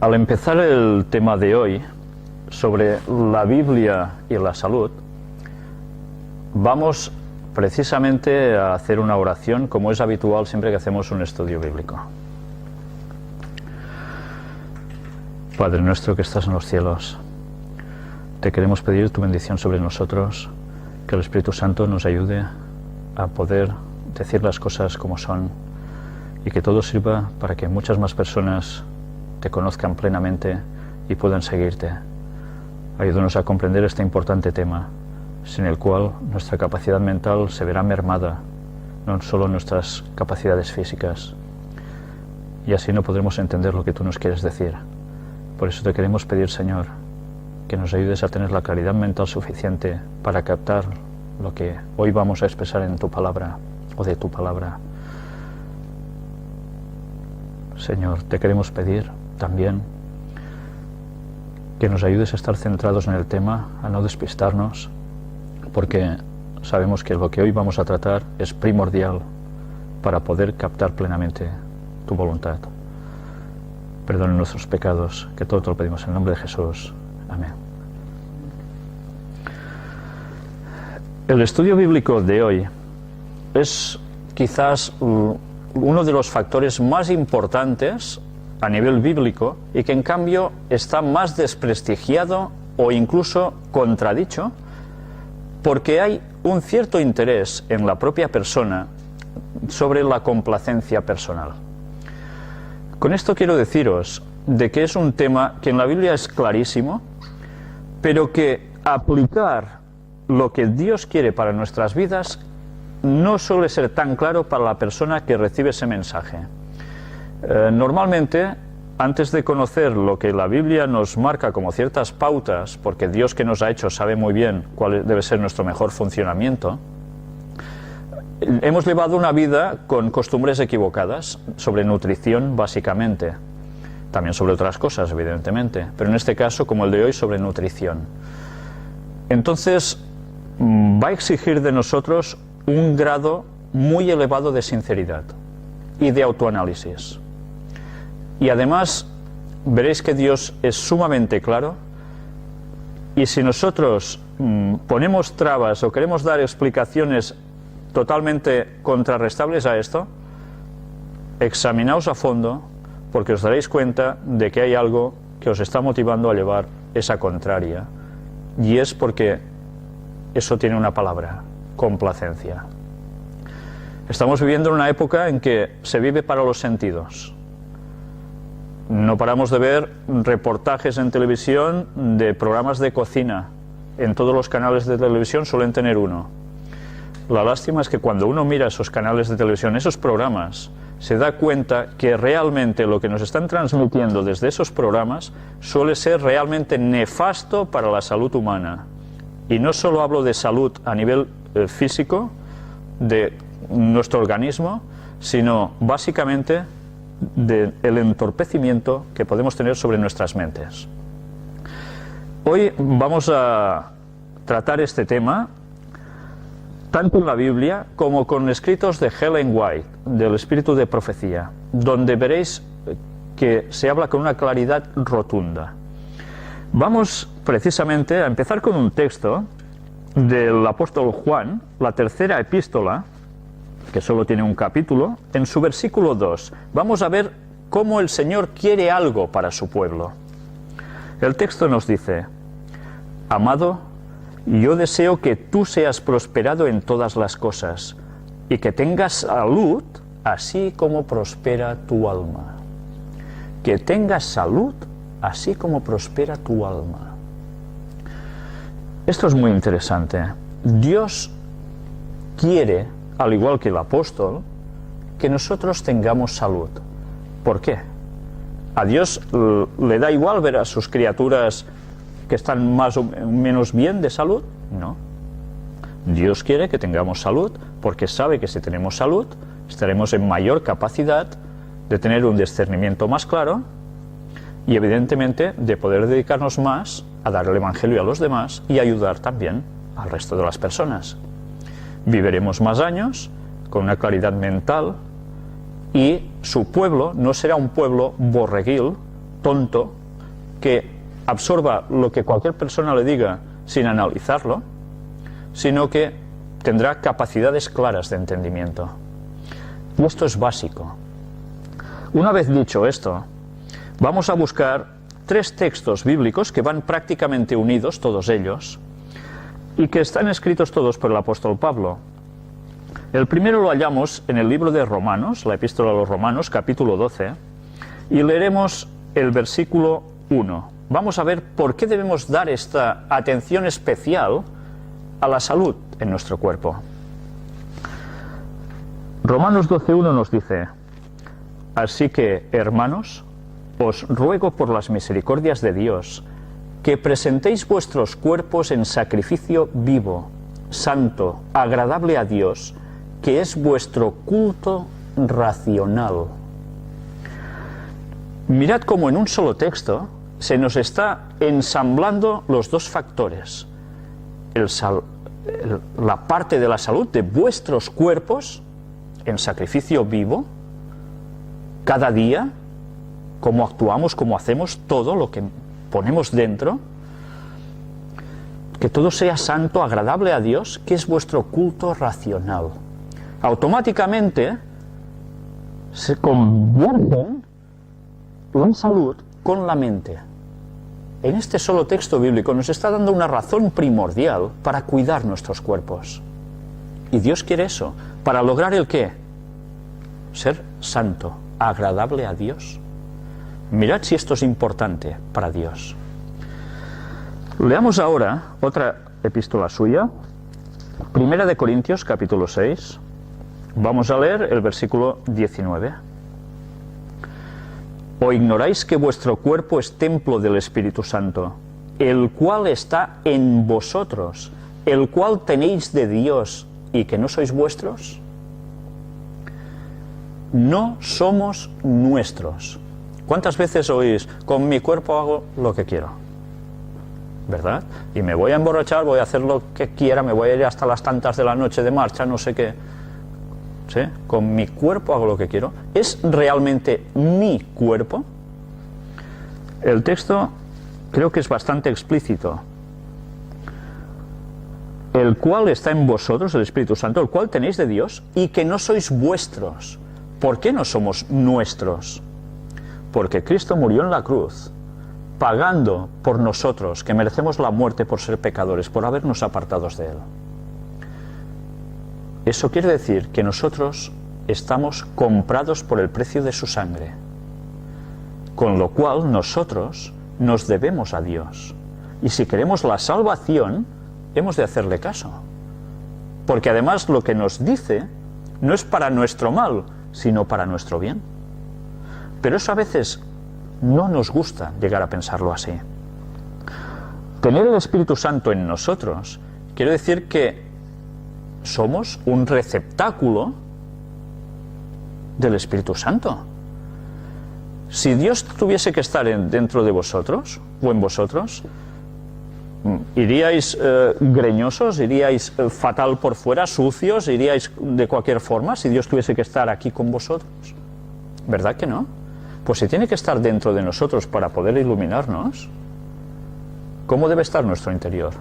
Al empezar el tema de hoy sobre la Biblia y la salud, vamos precisamente a hacer una oración como es habitual siempre que hacemos un estudio bíblico. Padre nuestro que estás en los cielos, te queremos pedir tu bendición sobre nosotros, que el Espíritu Santo nos ayude a poder decir las cosas como son y que todo sirva para que muchas más personas te conozcan plenamente y puedan seguirte. Ayúdanos a comprender este importante tema, sin el cual nuestra capacidad mental se verá mermada, no solo nuestras capacidades físicas, y así no podremos entender lo que tú nos quieres decir. Por eso te queremos pedir, Señor, que nos ayudes a tener la claridad mental suficiente para captar lo que hoy vamos a expresar en tu palabra o de tu palabra. Señor, te queremos pedir también que nos ayudes a estar centrados en el tema, a no despistarnos, porque sabemos que lo que hoy vamos a tratar es primordial para poder captar plenamente tu voluntad. Perdona nuestros pecados, que todo te lo pedimos en el nombre de Jesús. Amén. El estudio bíblico de hoy es quizás uno de los factores más importantes a nivel bíblico y que en cambio está más desprestigiado o incluso contradicho porque hay un cierto interés en la propia persona sobre la complacencia personal. Con esto quiero deciros de que es un tema que en la Biblia es clarísimo, pero que aplicar lo que Dios quiere para nuestras vidas no suele ser tan claro para la persona que recibe ese mensaje. Normalmente, antes de conocer lo que la Biblia nos marca como ciertas pautas, porque Dios que nos ha hecho sabe muy bien cuál debe ser nuestro mejor funcionamiento, hemos llevado una vida con costumbres equivocadas sobre nutrición básicamente, también sobre otras cosas evidentemente, pero en este caso como el de hoy sobre nutrición. Entonces va a exigir de nosotros un grado muy elevado de sinceridad y de autoanálisis. Y además veréis que Dios es sumamente claro, y si nosotros ponemos trabas o queremos dar explicaciones totalmente contrarrestables a esto, examinaos a fondo, porque os daréis cuenta de que hay algo que os está motivando a llevar esa contraria, y es porque eso tiene una palabra: complacencia. Estamos viviendo en una época en que se vive para los sentidos. No paramos de ver reportajes en televisión de programas de cocina. En todos los canales de televisión suelen tener uno. La lástima es que cuando uno mira esos canales de televisión, esos programas, se da cuenta que realmente lo que nos están transmitiendo desde esos programas suele ser realmente nefasto para la salud humana. Y no solo hablo de salud a nivel físico, de nuestro organismo, sino básicamente del entorpecimiento que podemos tener sobre nuestras mentes. Hoy vamos a tratar este tema tanto en la Biblia como con escritos de Ellen White, del Espíritu de Profecía, donde veréis que se habla con una claridad rotunda. Vamos precisamente a empezar con un texto del apóstol Juan, la tercera epístola, que solo tiene un capítulo. En su versículo 2 vamos a ver cómo el Señor quiere algo para su pueblo. El texto nos dice: Amado, yo deseo que tú seas prosperado en todas las cosas y que tengas salud, así como prospera tu alma. Que tengas salud, así como prospera tu alma. Esto es muy interesante. Dios quiere, al igual que el apóstol, que nosotros tengamos salud. ¿Por qué? ¿A Dios le da igual ver a sus criaturas que están más o menos bien de salud? No. Dios quiere que tengamos salud porque sabe que si tenemos salud estaremos en mayor capacidad de tener un discernimiento más claro y evidentemente de poder dedicarnos más a dar el Evangelio a los demás y ayudar también al resto de las personas. Viviremos más años con una claridad mental y su pueblo no será un pueblo borreguil tonto que absorba lo que cualquier persona le diga sin analizarlo, sino que tendrá capacidades claras de entendimiento. Y esto es básico. Una vez dicho esto, vamos a buscar 3 textos bíblicos que van prácticamente unidos, todos ellos, y que están escritos todos por el apóstol Pablo. El primero lo hallamos en el libro de Romanos, la epístola a los Romanos, capítulo 12, y leeremos el versículo 1. Vamos a ver por qué debemos dar esta atención especial a la salud en nuestro cuerpo. Romanos 12:1 nos dice: así que, hermanos, os ruego por las misericordias de Dios, que presentéis vuestros cuerpos en sacrificio vivo, santo, agradable a Dios, que es vuestro culto racional. Mirad cómo en un solo texto se nos está ensamblando los dos factores. La parte de la salud de vuestros cuerpos en sacrificio vivo, cada día, cómo actuamos, cómo hacemos, todo lo que ponemos dentro, que todo sea santo, agradable a Dios, que es vuestro culto racional. Automáticamente se convierten en salud con la mente. En este solo texto bíblico nos está dando una razón primordial para cuidar nuestros cuerpos. Y Dios quiere eso. ¿Para lograr el qué? Ser santo, agradable a Dios. Mirad si esto es importante para Dios. Leamos ahora otra epístola suya, Primera de Corintios, capítulo 6. Vamos a leer el versículo 19. ¿O ignoráis que vuestro cuerpo es templo del Espíritu Santo, el cual está en vosotros, el cual tenéis de Dios, y que no sois vuestros? No somos nuestros. ¿Cuántas veces oís, con mi cuerpo hago lo que quiero? ¿Verdad? Y me voy a emborrachar, voy a hacer lo que quiera, me voy a ir hasta las tantas de la noche de marcha, no sé qué. ¿Sí? Con mi cuerpo hago lo que quiero. ¿Es realmente mi cuerpo? El texto creo que es bastante explícito. El cual está en vosotros, el Espíritu Santo, el cual tenéis de Dios, y que no sois vuestros. ¿Por qué no somos nuestros? Porque Cristo murió en la cruz, pagando por nosotros, que merecemos la muerte por ser pecadores, por habernos apartados de Él. Eso quiere decir que nosotros estamos comprados por el precio de su sangre, con lo cual nosotros nos debemos a Dios. Y si queremos la salvación, hemos de hacerle caso. Porque además lo que nos dice no es para nuestro mal, sino para nuestro bien. Pero eso a veces no nos gusta llegar a pensarlo así. Tener el Espíritu Santo en nosotros quiere decir que somos un receptáculo del Espíritu Santo. Si Dios tuviese que estar dentro de vosotros o en vosotros, ¿iríais greñosos? ¿Iríais fatal por fuera, sucios? ¿Iríais de cualquier forma si Dios tuviese que estar aquí con vosotros? ¿Verdad que no? Pues si tiene que estar dentro de nosotros para poder iluminarnos, ¿cómo debe estar nuestro interior?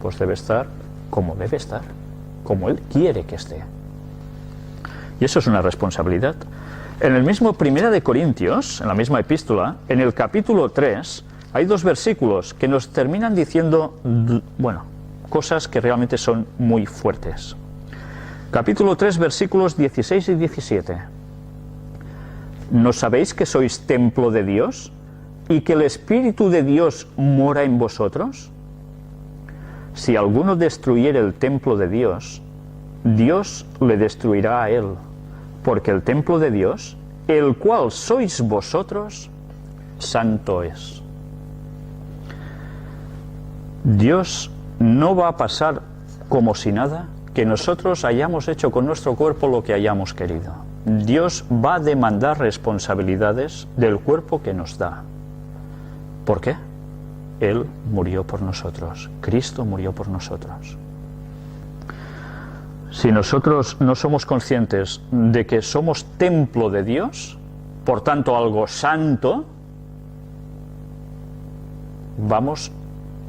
Pues debe estar como debe estar, como Él quiere que esté. Y eso es una responsabilidad. En el mismo Primera de Corintios, en la misma epístola, en el capítulo 3, hay 2 versículos que nos terminan diciendo, cosas que realmente son muy fuertes. Capítulo 3, versículos 16 y 17. ¿No sabéis que sois templo de Dios y que el Espíritu de Dios mora en vosotros? Si alguno destruyere el templo de Dios, Dios le destruirá a él, porque el templo de Dios, el cual sois vosotros, santo es. Dios no va a pasar como si nada que nosotros hayamos hecho con nuestro cuerpo lo que hayamos querido. Dios va a demandar responsabilidades del cuerpo que nos da. ¿Por qué? Él murió por nosotros. Cristo murió por nosotros. Si nosotros no somos conscientes de que somos templo de Dios, por tanto algo santo, vamos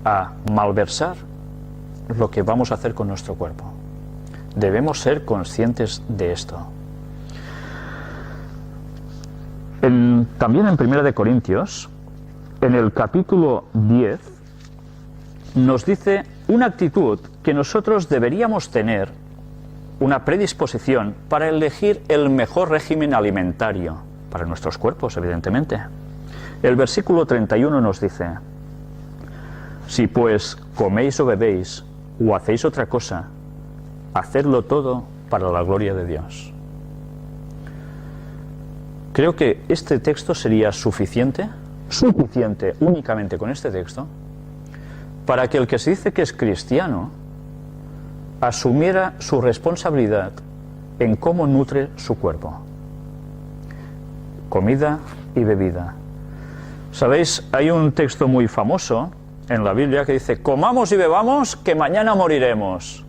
a malversar lo que vamos a hacer con nuestro cuerpo. Debemos ser conscientes de esto. También en 1 Corintios, en el capítulo 10, nos dice una actitud que nosotros deberíamos tener, una predisposición para elegir el mejor régimen alimentario para nuestros cuerpos, evidentemente. El versículo 31 nos dice: si pues coméis o bebéis o hacéis otra cosa, hacedlo todo para la gloria de Dios. Creo que este texto sería suficiente únicamente con este texto, para que el que se dice que es cristiano asumiera su responsabilidad en cómo nutre su cuerpo. Comida y bebida. ¿Sabéis? Hay un texto muy famoso en la Biblia que dice: comamos y bebamos, que mañana moriremos.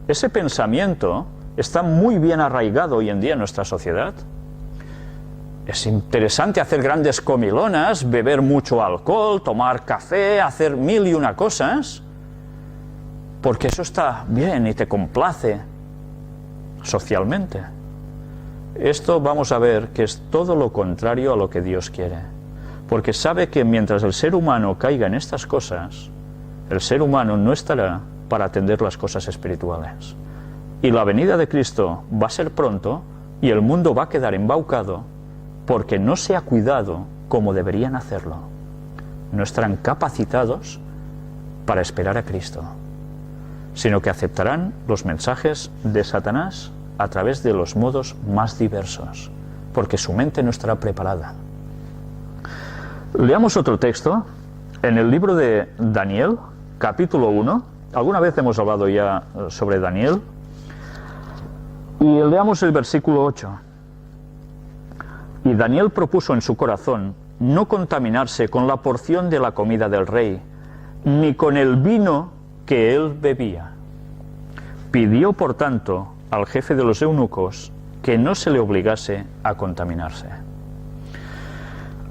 Ese pensamiento está muy bien arraigado hoy en día en nuestra sociedad. Es interesante hacer grandes comilonas, beber mucho alcohol, tomar café, hacer mil y una cosas, porque eso está bien y te complace socialmente. Esto vamos a ver que es todo lo contrario a lo que Dios quiere, porque sabe que mientras el ser humano caiga en estas cosas, el ser humano no estará para atender las cosas espirituales. Y la venida de Cristo va a ser pronto y el mundo va a quedar embaucado porque no se ha cuidado como deberían hacerlo. No estarán capacitados para esperar a Cristo, sino que aceptarán los mensajes de Satanás a través de los modos más diversos, porque su mente no estará preparada. Leamos otro texto en el libro de Daniel, capítulo 1. Alguna vez hemos hablado ya sobre Daniel. Y leamos el versículo 8. Y Daniel propuso en su corazón no contaminarse con la porción de la comida del rey, ni con el vino que él bebía. Pidió, por tanto, al jefe de los eunucos que no se le obligase a contaminarse.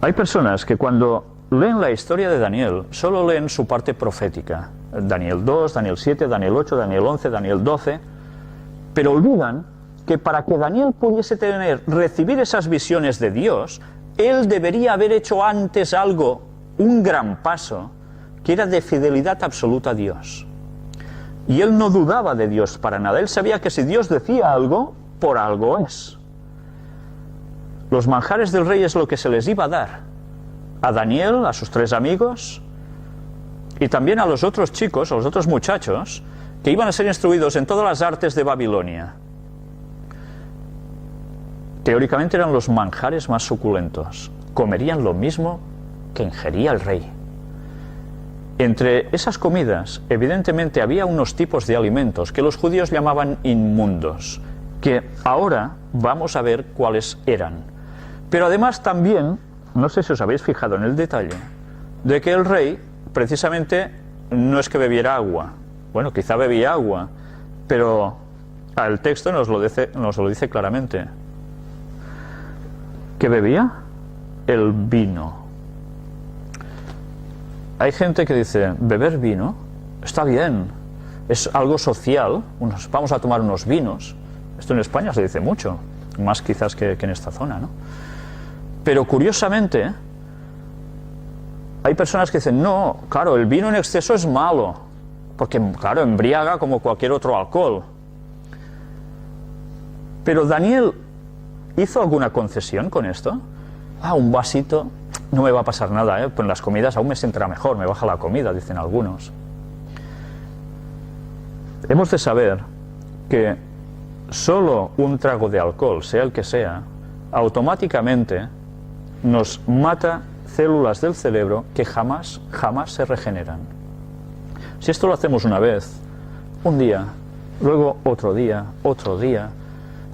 Hay personas que cuando leen la historia de Daniel solo leen su parte profética. Daniel 2, Daniel 7, Daniel 8, Daniel 11, Daniel 12, pero olvidan que para que Daniel pudiese recibir esas visiones de Dios, él debería haber hecho antes algo, un gran paso, que era de fidelidad absoluta a Dios. Y él no dudaba de Dios para nada, él sabía que si Dios decía algo, por algo es. Los manjares del rey es lo que se les iba a dar a Daniel, a sus 3 amigos, y también a los otros chicos, a los otros muchachos, que iban a ser instruidos en todas las artes de Babilonia. Teóricamente eran los manjares más suculentos. Comerían lo mismo que ingería el rey. Entre esas comidas, evidentemente, había unos tipos de alimentos que los judíos llamaban inmundos, que ahora vamos a ver cuáles eran. Pero además también, no sé si os habéis fijado en el detalle, de que el rey, precisamente, no es que bebiera agua. Bueno, quizá bebía agua, pero el texto nos lo dice claramente. ¿Qué bebía? El vino. Hay gente que dice, beber vino está bien, es algo social, vamos a tomar unos vinos. Esto en España se dice mucho, más quizás que en esta zona, ¿no? Pero curiosamente, hay personas que dicen, no, claro, el vino en exceso es malo, porque, claro, embriaga como cualquier otro alcohol. Pero Daniel ¿hizo alguna concesión con esto? Un vasito, no me va a pasar nada, pues en las comidas aún me sentará mejor, me baja la comida, dicen algunos. Hemos de saber que solo un trago de alcohol, sea el que sea, automáticamente nos mata células del cerebro que jamás se regeneran. Si esto lo hacemos una vez, un día, luego otro día,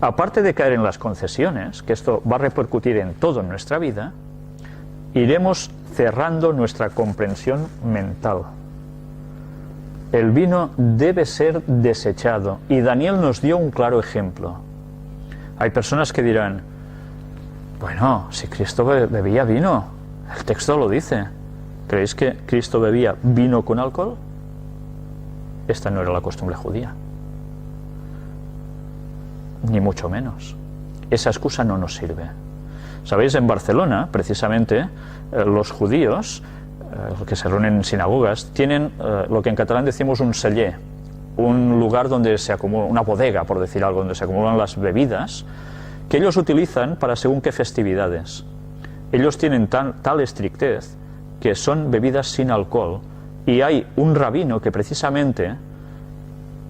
aparte de caer en las concesiones, que esto va a repercutir en todo en nuestra vida, iremos cerrando nuestra comprensión mental. El vino debe ser desechado, y Daniel nos dio un claro ejemplo. Hay personas que dirán, bueno, si Cristo bebía vino, el texto lo dice, ¿Creéis que Cristo bebía vino con alcohol? Esta no era la costumbre judía. Ni mucho menos. Esa excusa no nos sirve. Sabéis, en Barcelona, precisamente, los judíos, que se reúnen en sinagogas, tienen lo que en catalán decimos un celler, un lugar donde se acumula, una bodega, por decir algo, donde se acumulan las bebidas, que ellos utilizan para según qué festividades. Ellos tienen tal estrictez que son bebidas sin alcohol, y hay un rabino que precisamente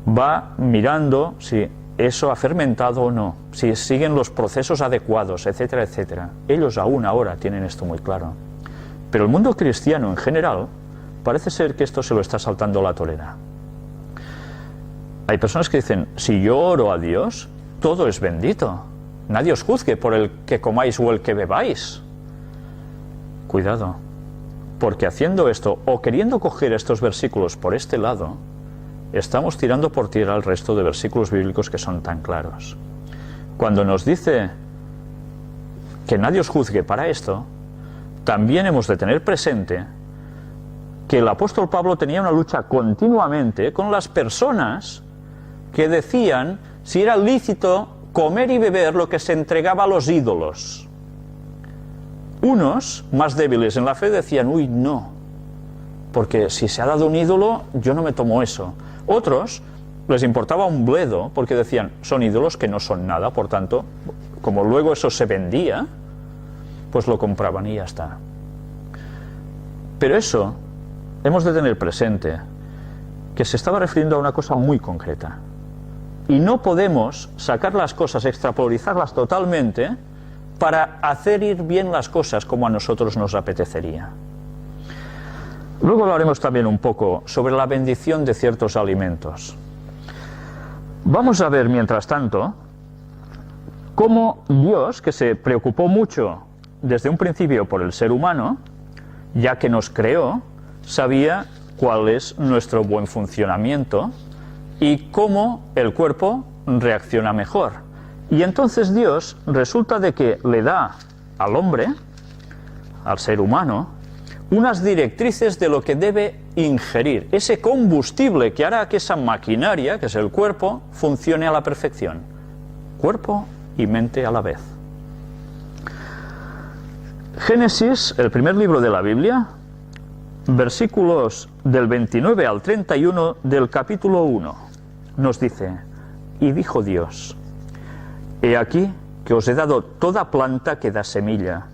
va mirando si eso ha fermentado o no, si siguen los procesos adecuados, etcétera, etcétera. Ellos aún ahora tienen esto muy claro. Pero el mundo cristiano en general parece ser que esto se lo está saltando la torera. Hay personas que dicen, si yo oro a Dios, todo es bendito. Nadie os juzgue por el que comáis o el que bebáis. Cuidado, porque haciendo esto o queriendo coger estos versículos por este lado, estamos tirando por tierra el resto de versículos bíblicos que son tan claros. Cuando nos dice que nadie os juzgue para esto, también hemos de tener presente que el apóstol Pablo tenía una lucha continuamente con las personas que decían si era lícito comer y beber lo que se entregaba a los ídolos. Unos, más débiles en la fe, decían, uy, no, porque si se ha dado un ídolo, yo no me tomo eso. Otros les importaba un bledo, porque decían, son ídolos que no son nada, por tanto, como luego eso se vendía, pues lo compraban y ya está. Pero eso, hemos de tener presente que se estaba refiriendo a una cosa muy concreta. Y no podemos sacar las cosas, extrapolarizarlas totalmente para hacer ir bien las cosas como a nosotros nos apetecería. Luego hablaremos también un poco sobre la bendición de ciertos alimentos. Vamos a ver, mientras tanto, cómo Dios, que se preocupó mucho desde un principio por el ser humano, ya que nos creó, sabía cuál es nuestro buen funcionamiento y cómo el cuerpo reacciona mejor. Y entonces Dios resulta de que le da al hombre, al ser humano, unas directrices de lo que debe ingerir, ese combustible que hará que esa maquinaria, que es el cuerpo, funcione a la perfección. Cuerpo y mente a la vez. Génesis, el primer libro de la Biblia, versículos del 29 al 31 del capítulo 1, nos dice, y dijo Dios, he aquí que os he dado toda planta que da semilla,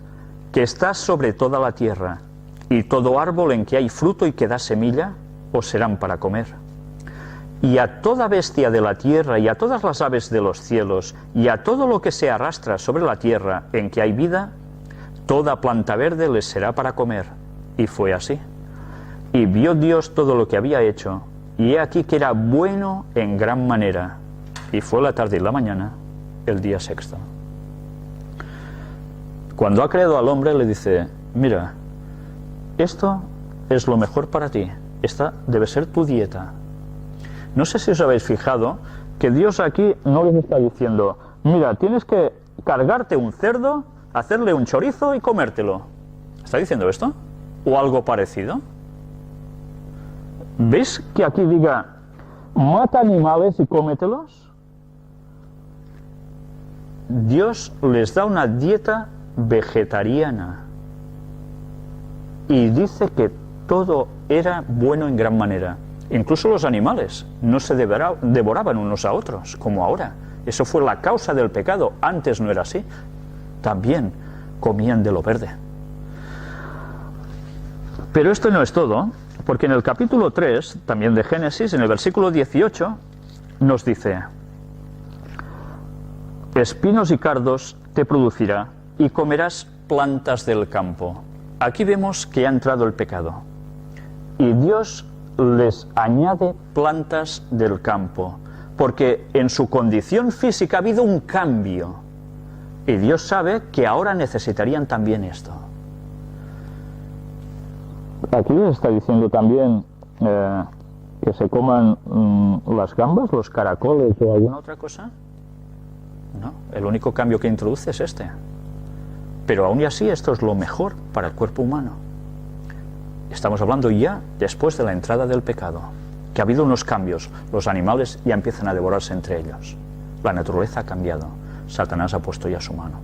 que está sobre toda la tierra, y todo árbol en que hay fruto y que da semilla, os serán para comer. Y a toda bestia de la tierra, y a todas las aves de los cielos, y a todo lo que se arrastra sobre la tierra en que hay vida, toda planta verde les será para comer. Y fue así. Y vio Dios todo lo que había hecho, y he aquí que era bueno en gran manera. Y fue la tarde y la mañana, el día sexto. Cuando ha creado al hombre le dice, mira, esto es lo mejor para ti, esta debe ser tu dieta. No sé si os habéis fijado que Dios aquí no les está diciendo, mira, tienes que cargarte un cerdo, hacerle un chorizo y comértelo. ¿Está diciendo esto? ¿O algo parecido? ¿Veis que aquí diga, mata animales y cómetelos? Dios les da una dieta vegetariana y dice que todo era bueno en gran manera. Incluso los animales no se devoraban unos a otros, como ahora. Eso fue la causa del pecado. Antes no era así. También comían de lo verde. Pero esto no es todo, porque en el capítulo 3, también de Génesis, en el versículo 18, nos dice, espinos y cardos te producirá, y comerás plantas del campo. Aquí vemos que ha entrado el pecado. Y Dios les añade plantas del campo, porque en su condición física ha habido un cambio. Y Dios sabe que ahora necesitarían también esto. Aquí está diciendo también que se coman las gambas, los caracoles o alguna otra cosa. No, el único cambio que introduce es este. Pero aún y así esto es lo mejor para el cuerpo humano. Estamos hablando ya después de la entrada del pecado, que ha habido unos cambios. Los animales ya empiezan a devorarse entre ellos. La naturaleza ha cambiado. Satanás ha puesto ya su mano.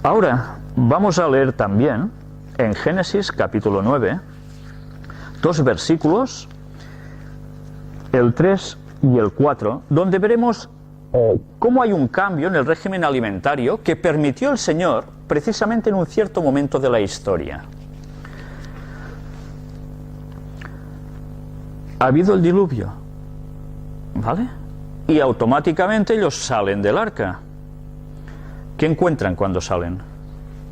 Ahora vamos a leer también en Génesis capítulo 9 dos versículos, el 3 y el 4, donde veremos cómo hay un cambio en el régimen alimentario que permitió el Señor precisamente en un cierto momento de la historia. Ha habido el diluvio, ¿vale? Y automáticamente ellos salen del arca. ¿Qué encuentran cuando salen?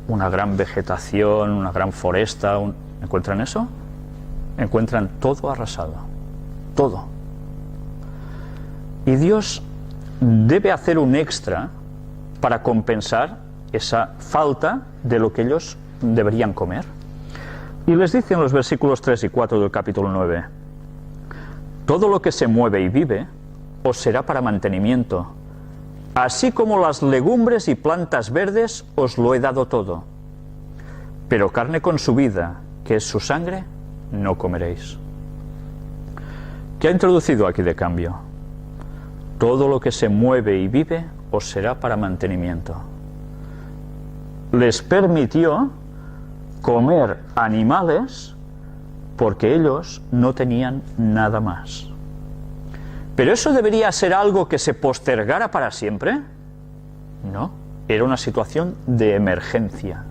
Una gran vegetación, una gran foresta. ¿Encuentran eso? Encuentran todo arrasado. Todo. Y Dios debe hacer un extra para compensar esa falta de lo que ellos deberían comer. Y les dice en los versículos 3 y 4 del capítulo 9: todo lo que se mueve y vive os será para mantenimiento, así como las legumbres y plantas verdes os lo he dado todo. Pero carne con su vida, que es su sangre, no comeréis. ¿Qué ha introducido aquí de cambio? Todo lo que se mueve y vive os será para mantenimiento. Les permitió comer animales porque ellos no tenían nada más. ¿Pero eso debería ser algo que se postergara para siempre? No, era una situación de emergencia.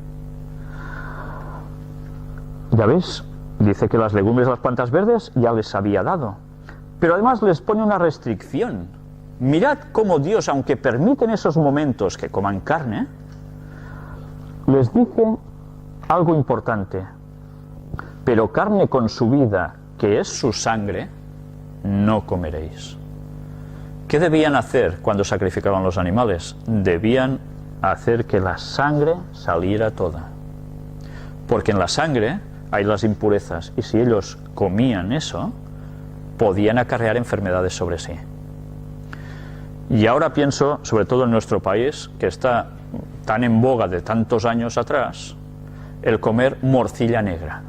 Ya ves, dice que las legumbres y las plantas verdes ya les había dado, pero además les pone una restricción. Mirad cómo Dios, aunque permite en esos momentos que coman carne, les dice algo importante: pero carne con su vida, que es su sangre, no comeréis. ¿Qué debían hacer cuando sacrificaban los animales? Debían hacer que la sangre saliera toda, porque en la sangre hay las impurezas, y si ellos comían eso, podían acarrear enfermedades sobre sí. Y ahora pienso, sobre todo en nuestro país, que está tan en boga de tantos años atrás, el comer morcilla negra,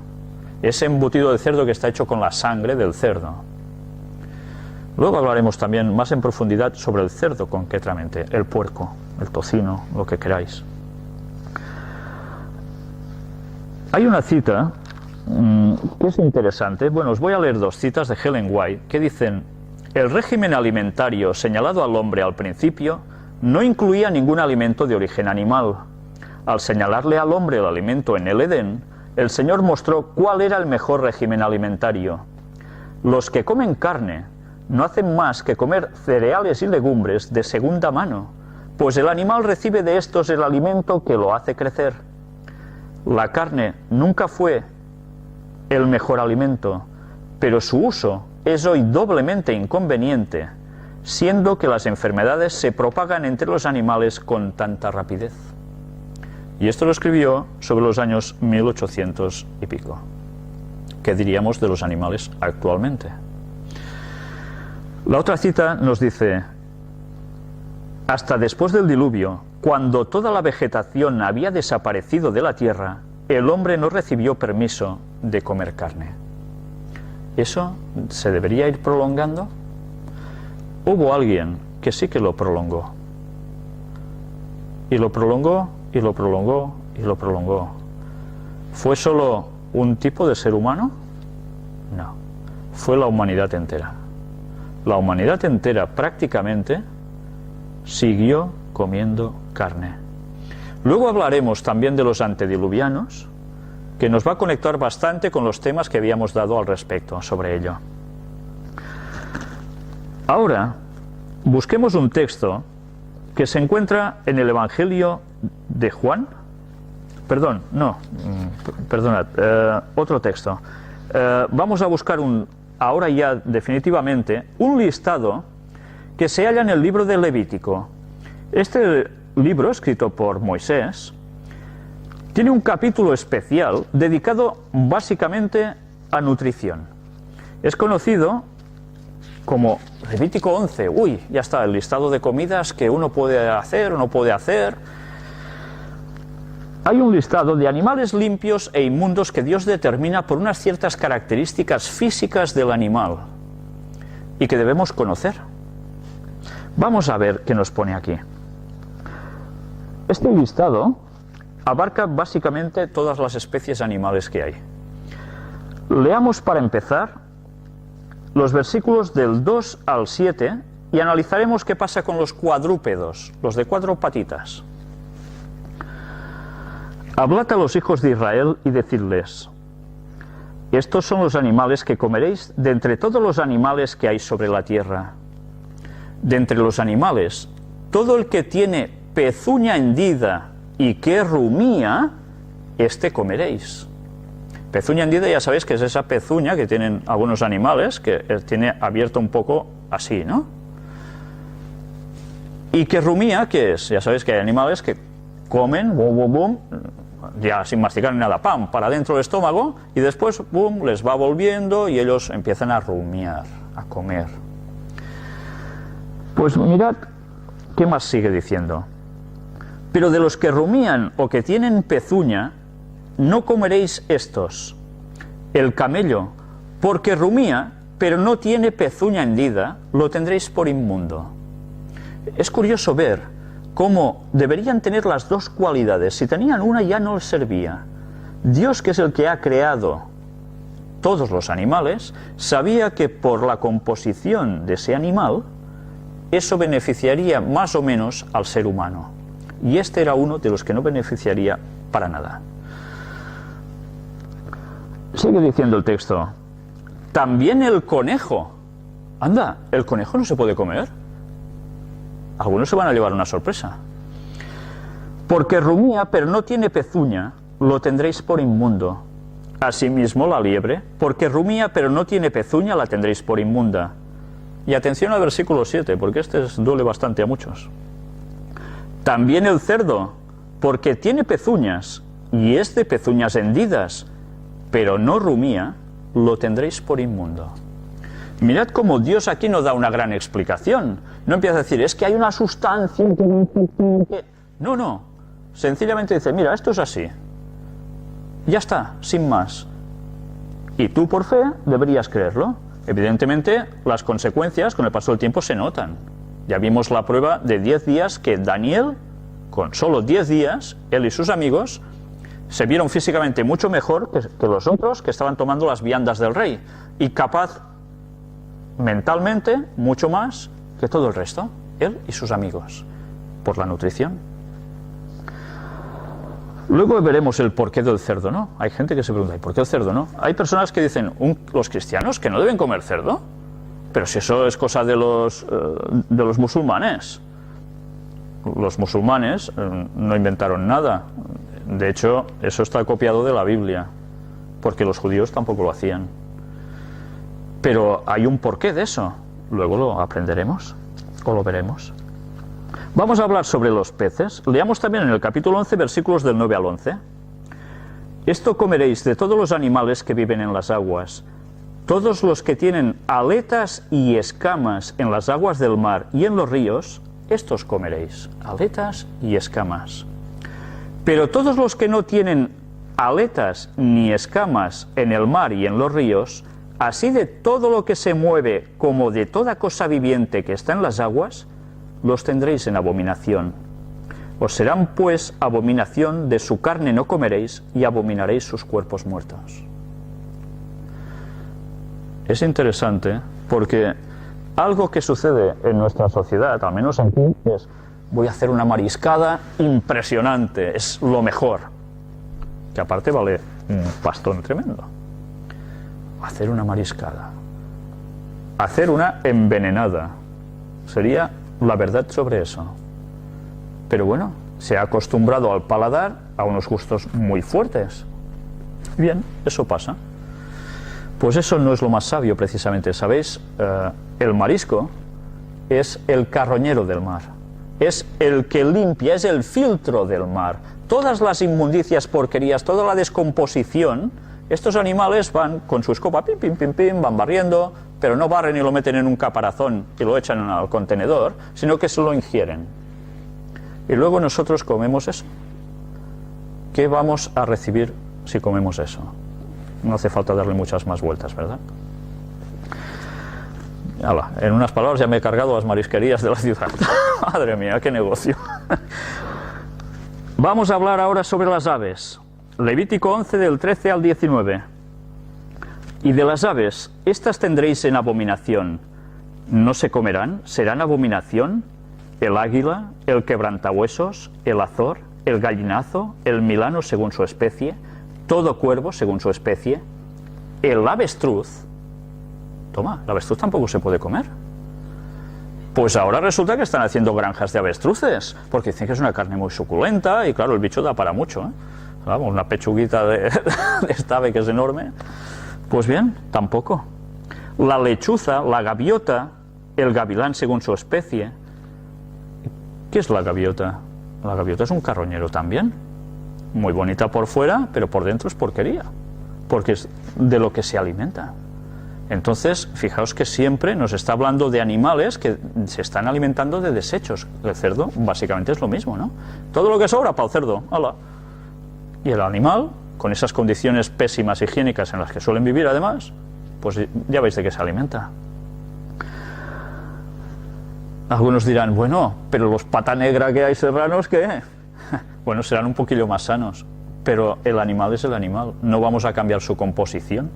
ese embutido de cerdo que está hecho con la sangre del cerdo. Luego hablaremos también más en profundidad sobre el cerdo concretamente, el puerco, el tocino, lo que queráis. Hay una cita que es interesante. Bueno, os voy a leer dos citas de Ellen White que dicen: el régimen alimentario señalado al hombre al principio no incluía ningún alimento de origen animal. Al señalarle al hombre el alimento en el Edén, el Señor mostró cuál era el mejor régimen alimentario. Los que comen carne no hacen más que comer cereales y legumbres de segunda mano, pues el animal recibe de estos el alimento que lo hace crecer. La carne nunca fue el mejor alimento, pero su uso es hoy doblemente inconveniente, siendo que las enfermedades se propagan entre los animales con tanta rapidez. Y esto lo escribió sobre los años 1800 y pico. ¿Qué diríamos de los animales actualmente? La otra cita nos dice: hasta después del diluvio, cuando toda la vegetación había desaparecido de la tierra, el hombre no recibió permiso de comer carne. ¿Eso se debería ir prolongando? Hubo alguien que sí que lo prolongó. Y lo prolongó, y lo prolongó, y lo prolongó. ¿Fue solo un tipo de ser humano? No. Fue la humanidad entera. La humanidad entera prácticamente siguió comiendo carne. Luego hablaremos también de los antediluvianos, que nos va a conectar bastante con los temas que habíamos dado al respecto sobre ello. Ahora, busquemos un texto que se encuentra en el Evangelio de Juan. Otro texto. Vamos a buscar ahora ya definitivamente un listado que se halla en el libro de Levítico. Este libro, escrito por Moisés, tiene un capítulo especial dedicado básicamente a nutrición. Es conocido como Levítico 11. Uy, ya está, el listado de comidas que uno puede hacer o no puede hacer. hay un listado de animales limpios e inmundos que Dios determina por unas ciertas características físicas del animal y que debemos conocer. Vamos a ver qué nos pone aquí. Este listado abarca básicamente todas las especies animales que hay. Leamos para empezar los versículos del 2 al 7 y analizaremos qué pasa con los cuadrúpedos, los de 4 patitas. Hablad a los hijos de Israel y decidles: estos son los animales que comeréis de entre todos los animales que hay sobre la tierra. De entre los animales, todo el que tiene pezuña hendida y que rumía, este comeréis. Pezuña hendida, ya sabéis que es esa pezuña que tienen algunos animales, que tiene abierto un poco así, ¿no? Y que rumía, ¿qué es? Ya sabéis que hay animales que comen, bum, bum, bum, ya sin masticar ni nada, pam, para dentro del estómago, y después, boom, les va volviendo y ellos empiezan a rumiar, a comer. Pues mirad, ¿qué más sigue diciendo? Pero de los que rumían o que tienen pezuña, no comeréis estos. El camello, porque rumía, pero no tiene pezuña hendida, lo tendréis por inmundo. Es curioso ver cómo deberían tener las dos cualidades. Si tenían una ya no les servía. Dios, que es el que ha creado todos los animales, sabía que por la composición de ese animal, eso beneficiaría más o menos al ser humano. Y este era uno de los que no beneficiaría para nada. Sigue diciendo el texto: también el conejo. Anda, ¿el conejo no se puede comer? Algunos se van a llevar una sorpresa. Porque rumía, pero no tiene pezuña, lo tendréis por inmundo. Asimismo la liebre, porque rumía, pero no tiene pezuña, la tendréis por inmunda. Y atención al versículo 7, porque este duele bastante a muchos. También el cerdo, porque tiene pezuñas, y es de pezuñas hendidas, pero no rumía, lo tendréis por inmundo. Mirad cómo Dios aquí no da una gran explicación. No empieza a decir, es que hay una sustancia que... No. Sencillamente dice, mira, esto es así. Ya está, sin más. Y tú por fe deberías creerlo. Evidentemente, las consecuencias con el paso del tiempo se notan. Ya vimos la prueba de 10 días que Daniel, con solo 10 días, él y sus amigos, se vieron físicamente mucho mejor que los otros que estaban tomando las viandas del rey. Y capaz mentalmente mucho más que todo el resto, él y sus amigos, por la nutrición. Luego veremos el porqué del cerdo, ¿no? Hay gente que se pregunta, ¿y por qué el cerdo, no? Hay personas que dicen, los cristianos, que no deben comer cerdo, pero si eso es cosa de los musulmanes. Los musulmanes no inventaron nada. De hecho, eso está copiado de la Biblia, porque los judíos tampoco lo hacían. Pero hay un porqué de eso. Luego lo aprenderemos, o lo veremos. Vamos a hablar sobre los peces. Leamos también en el capítulo 11, versículos del 9 al 11. Esto comeréis de todos los animales que viven en las aguas. Todos los que tienen aletas y escamas en las aguas del mar y en los ríos, estos comeréis. Aletas y escamas. Pero todos los que no tienen aletas ni escamas en el mar y en los ríos, así de todo lo que se mueve como de toda cosa viviente que está en las aguas, los tendréis en abominación. Os serán pues abominación, de su carne no comeréis, y abominaréis sus cuerpos muertos. Es interesante porque algo que sucede en nuestra sociedad, al menos aquí, es: voy a hacer una mariscada impresionante, es lo mejor. Que aparte vale un pastón tremendo. Hacer una mariscada. Hacer una envenenada. Sería la verdad sobre eso. Pero bueno, se ha acostumbrado al paladar a unos gustos muy fuertes. Bien, eso pasa. Pues eso no es lo más sabio precisamente. ¿Sabéis? El marisco es el carroñero del mar. Es el que limpia, es el filtro del mar. Todas las inmundicias, porquerías, toda la descomposición, estos animales van con su escoba, pim, pim, pim, pim, van barriendo, pero no barren y lo meten en un caparazón y lo echan al contenedor, sino que se lo ingieren. Y luego nosotros comemos eso. ¿qué vamos a recibir si comemos eso? No hace falta darle muchas más vueltas, ¿verdad? Hala, en unas palabras ya me he cargado las marisquerías de la ciudad. Madre mía, qué negocio. Vamos a hablar ahora sobre las aves. Levítico 11 del 13 al 19. Y de las aves, estas tendréis en abominación. No se comerán, serán abominación el águila, el quebrantahuesos, el azor, el gallinazo, el milano según su especie, todo cuervo según su especie, el avestruz. Toma, la avestruz tampoco se puede comer. Pues ahora resulta que están haciendo granjas de avestruces, porque dicen que es una carne muy suculenta y claro, el bicho da para mucho, ¿eh? Vamos, una pechuguita de esta ave que es enorme. Pues bien, tampoco. La lechuza, la gaviota, el gavilán según su especie. ¿Qué es la gaviota? La gaviota es un carroñero también. Muy bonita por fuera, pero por dentro es porquería, porque es de lo que se alimenta. Entonces, fijaos que siempre nos está hablando de animales que se están alimentando de desechos. El cerdo básicamente es lo mismo, ¿no? Todo lo que sobra para el cerdo, ¡hala! Y el animal, con esas condiciones pésimas higiénicas en las que suelen vivir además, pues ya veis de qué se alimenta. Algunos dirán, bueno, pero los pata negra que hay serranos, ¿qué? Bueno, serán un poquillo más sanos, pero el animal es el animal, no vamos a cambiar su composición.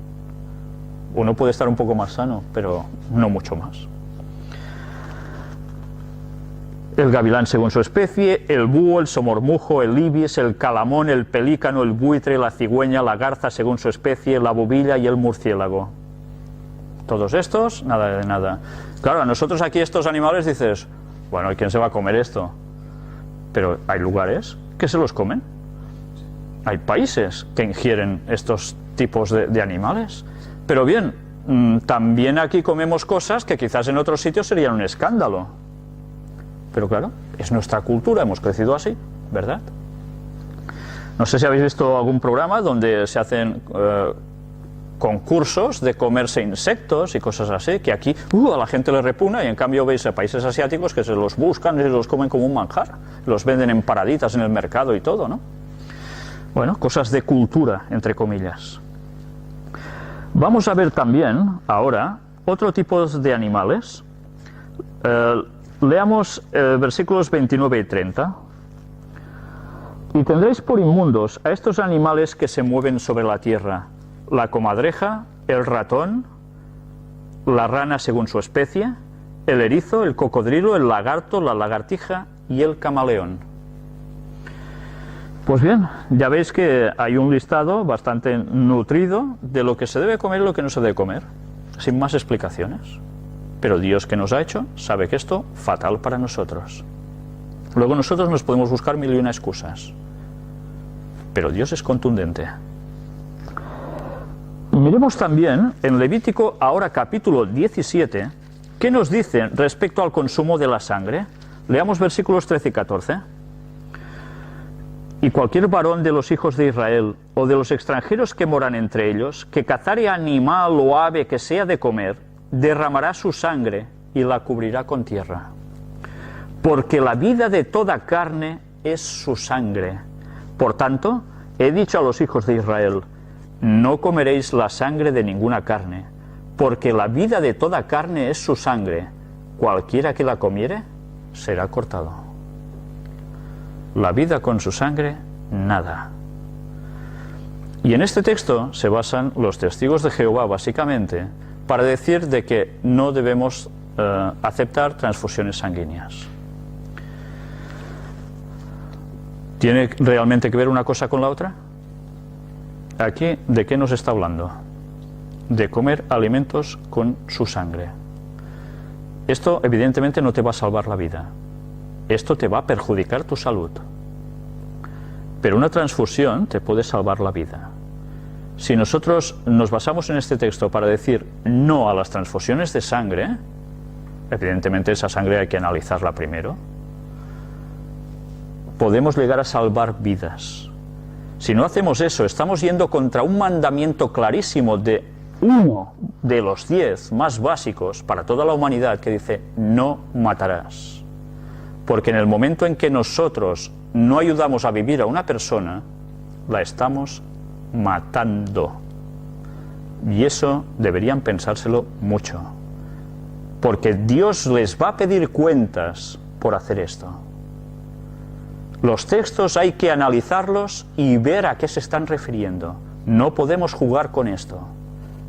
Uno puede estar un poco más sano, pero no mucho más. El gavilán según su especie, el búho, el somormujo, el ibis, el calamón, el pelícano, el buitre, la cigüeña, la garza según su especie, la bobilla y el murciélago. Todos estos, nada de nada. Claro, a nosotros aquí estos animales dices, bueno, ¿y quién se va a comer esto? Pero hay lugares que se los comen. Hay países que ingieren estos tipos de animales. Pero bien, también aquí comemos cosas que quizás en otros sitios serían un escándalo. Pero claro, es nuestra cultura, hemos crecido así, ¿verdad? No sé si habéis visto algún programa donde se hacen concursos de comerse insectos y cosas así, que aquí a la gente le repugna y en cambio veis a países asiáticos que se los buscan y los comen como un manjar. Los venden en paraditas en el mercado y todo, ¿no? Bueno, cosas de cultura, entre comillas. Vamos a ver también, ahora, otro tipo de animales. Leamos versículos 29 y 30. Y tendréis por inmundos a estos animales que se mueven sobre la tierra, la comadreja, el ratón, la rana según su especie, el erizo, el cocodrilo, el lagarto, la lagartija y el camaleón. Pues bien, ya veis que hay un listado bastante nutrido de lo que se debe comer y lo que no se debe comer, sin más explicaciones. Pero Dios, que nos ha hecho, sabe que esto es fatal para nosotros. Luego nosotros nos podemos buscar mil y una excusas, pero Dios es contundente. Miremos también en Levítico, ahora capítulo 17, qué nos dice respecto al consumo de la sangre. Leamos versículos 13 y 14. Y cualquier varón de los hijos de Israel, o de los extranjeros que moran entre ellos, que cazare animal o ave que sea de comer, derramará su sangre y la cubrirá con tierra. Porque la vida de toda carne es su sangre. Por tanto, he dicho a los hijos de Israel, no comeréis la sangre de ninguna carne, porque la vida de toda carne es su sangre. Cualquiera que la comiere, será cortado. La vida con su sangre, nada. Y en este texto se basan los testigos de Jehová, básicamente, para decir de que no debemos aceptar transfusiones sanguíneas. ¿Tiene realmente que ver una cosa con la otra? Aquí, ¿de qué nos está hablando? De comer alimentos con su sangre. Esto, evidentemente, no te va a salvar la vida. Esto te va a perjudicar tu salud. Pero una transfusión te puede salvar la vida. Si nosotros nos basamos en este texto para decir no a las transfusiones de sangre, evidentemente esa sangre hay que analizarla primero, podemos llegar a salvar vidas. Si no hacemos eso, estamos yendo contra un mandamiento clarísimo de uno de los 10 más básicos para toda la humanidad, que dice no matarás. Porque en el momento en que nosotros no ayudamos a vivir a una persona, la estamos matando. Y eso deberían pensárselo mucho, porque Dios les va a pedir cuentas por hacer esto. Los textos hay que analizarlos y ver a qué se están refiriendo. No podemos jugar con esto.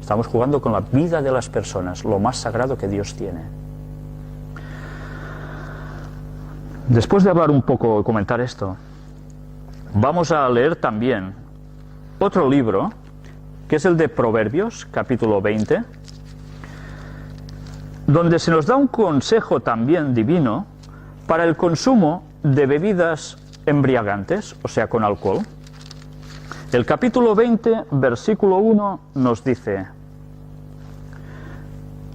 Estamos jugando con la vida de las personas, lo más sagrado que Dios tiene. Después de hablar un poco y comentar esto, vamos a leer también otro libro, que es el de Proverbios, capítulo 20, donde se nos da un consejo también divino para el consumo de bebidas embriagantes, o sea, con alcohol. El capítulo 20, versículo 1, nos dice: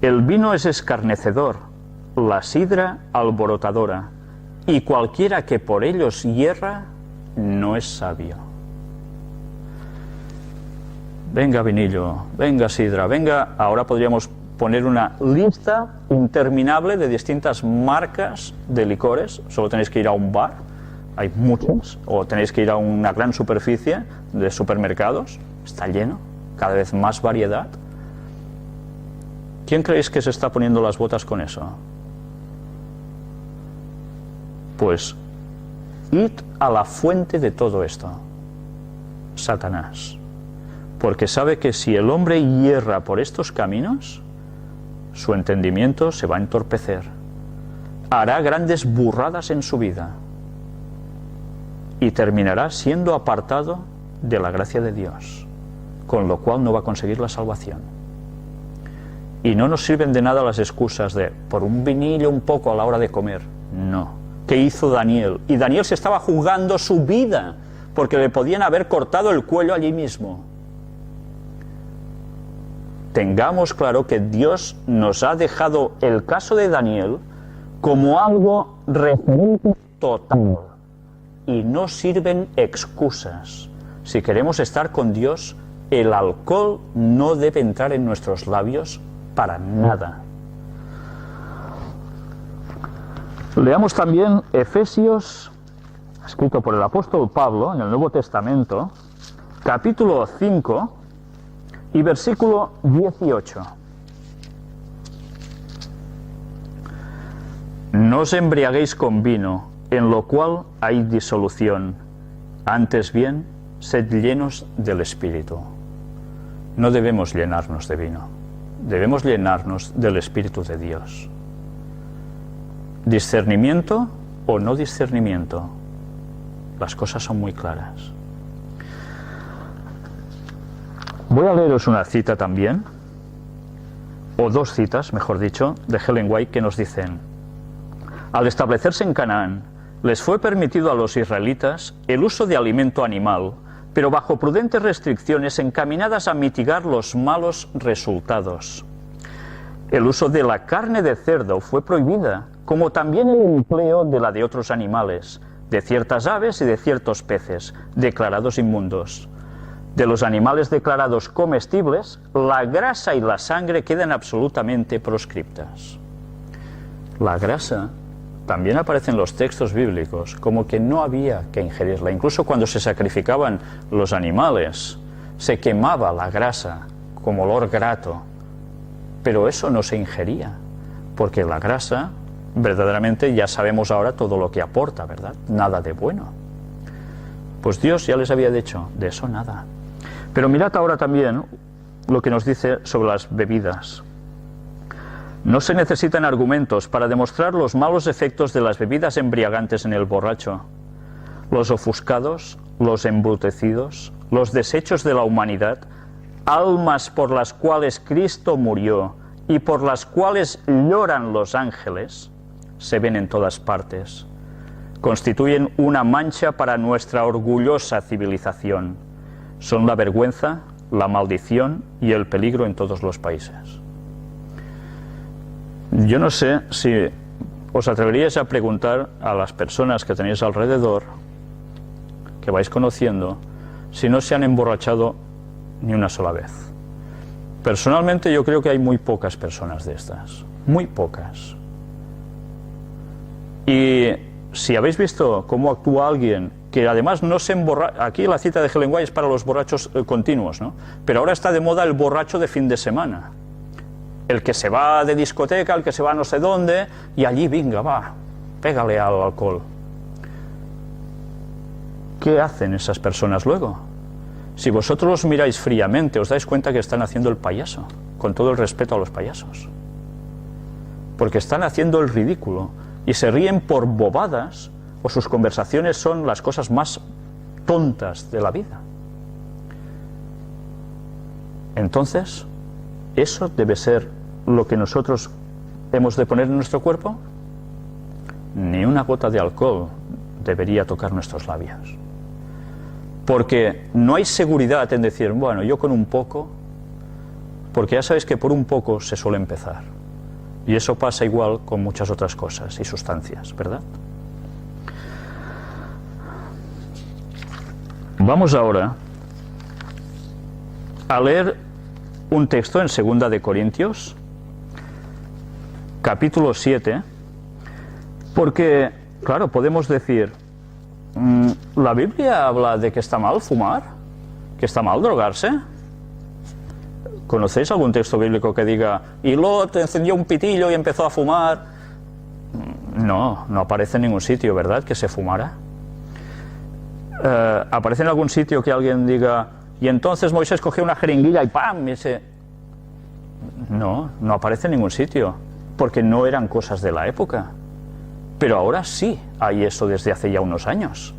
el vino es escarnecedor, la sidra alborotadora, y cualquiera que por ellos hierra no es sabio. Venga vinillo, venga sidra, venga. Ahora podríamos poner una lista interminable de distintas marcas de licores. Solo tenéis que ir a un bar, hay muchos, o tenéis que ir a una gran superficie de supermercados, está lleno, cada vez más variedad. ¿Quién creéis que se está poniendo las botas con eso? Pues id a la fuente de todo esto, Satanás. Porque sabe que si el hombre hierra por estos caminos, su entendimiento se va a entorpecer. Hará grandes burradas en su vida y terminará siendo apartado de la gracia de Dios, con lo cual no va a conseguir la salvación. Y no nos sirven de nada las excusas de por un vinillo un poco a la hora de comer. No. ¿Qué hizo Daniel? Y Daniel se estaba jugando su vida, porque le podían haber cortado el cuello allí mismo. Tengamos claro que Dios nos ha dejado el caso de Daniel como algo referente total. Y no sirven excusas. Si queremos estar con Dios, el alcohol no debe entrar en nuestros labios para nada. Leamos también Efesios, escrito por el apóstol Pablo en el Nuevo Testamento, capítulo 5 y versículo 18. No os embriaguéis con vino, en lo cual hay disolución. Antes bien, sed llenos del Espíritu. No debemos llenarnos de vino, debemos llenarnos del Espíritu de Dios. ¿Discernimiento o no discernimiento? Las cosas son muy claras. Voy a leeros una cita también, o dos citas, mejor dicho, de Ellen White, que nos dicen: al establecerse en Canaán, les fue permitido a los israelitas el uso de alimento animal, pero bajo prudentes restricciones encaminadas a mitigar los malos resultados. El uso de la carne de cerdo fue prohibida, como también el empleo de la de otros animales, de ciertas aves y de ciertos peces, declarados inmundos. De los animales declarados comestibles, la grasa y la sangre quedan absolutamente proscriptas. La grasa también aparece en los textos bíblicos como que no había que ingerirla. Incluso cuando se sacrificaban los animales, se quemaba la grasa como olor grato, pero eso no se ingería, porque la grasa, verdaderamente ya sabemos ahora todo lo que aporta, ¿verdad? Nada de bueno. Pues Dios ya les había dicho, de eso nada. Pero mirad ahora también lo que nos dice sobre las bebidas. No se necesitan argumentos para demostrar los malos efectos de las bebidas embriagantes en el borracho. Los ofuscados, los embrutecidos, los desechos de la humanidad, almas por las cuales Cristo murió y por las cuales lloran los ángeles, se ven en todas partes. Constituyen una mancha para nuestra orgullosa civilización. Son la vergüenza, la maldición y el peligro en todos los países. Yo no sé si os atreveríais a preguntar a las personas que tenéis alrededor, que vais conociendo, si no se han emborrachado ni una sola vez. Personalmente yo creo que hay muy pocas personas de estas, muy pocas. Y si habéis visto cómo actúa alguien que además no se emborracha. Aquí la cita de Helen White es para los borrachos continuos, ¿no? Pero ahora está de moda el borracho de fin de semana. El que se va de discoteca, el que se va no sé dónde, y allí, venga, va, pégale al alcohol. ¿Qué hacen esas personas luego? Si vosotros los miráis fríamente, os dais cuenta que están haciendo el payaso, con todo el respeto a los payasos. Porque están haciendo el ridículo, y se ríen por bobadas, o sus conversaciones son las cosas más tontas de la vida. Entonces, ¿eso debe ser lo que nosotros hemos de poner en nuestro cuerpo? Ni una gota de alcohol debería tocar nuestros labios. Porque no hay seguridad en decir, bueno, yo con un poco, porque ya sabéis que por un poco se suele empezar. Y eso pasa igual con muchas otras cosas y sustancias, ¿verdad? Vamos ahora a leer un texto en 2 de Corintios, capítulo 7, porque, claro, podemos decir, ¿la Biblia habla de que está mal fumar? ¿Que está mal drogarse? ¿Conocéis algún texto bíblico que diga, y Lot encendió un pitillo y empezó a fumar? No, no aparece en ningún sitio, ¿verdad?, que se fumara. ¿Aparece en algún sitio que alguien diga, y entonces Moisés cogió una jeringuilla y ¡pam! No, no aparece en ningún sitio, porque no eran cosas de la época. Pero ahora sí hay eso desde hace ya unos años.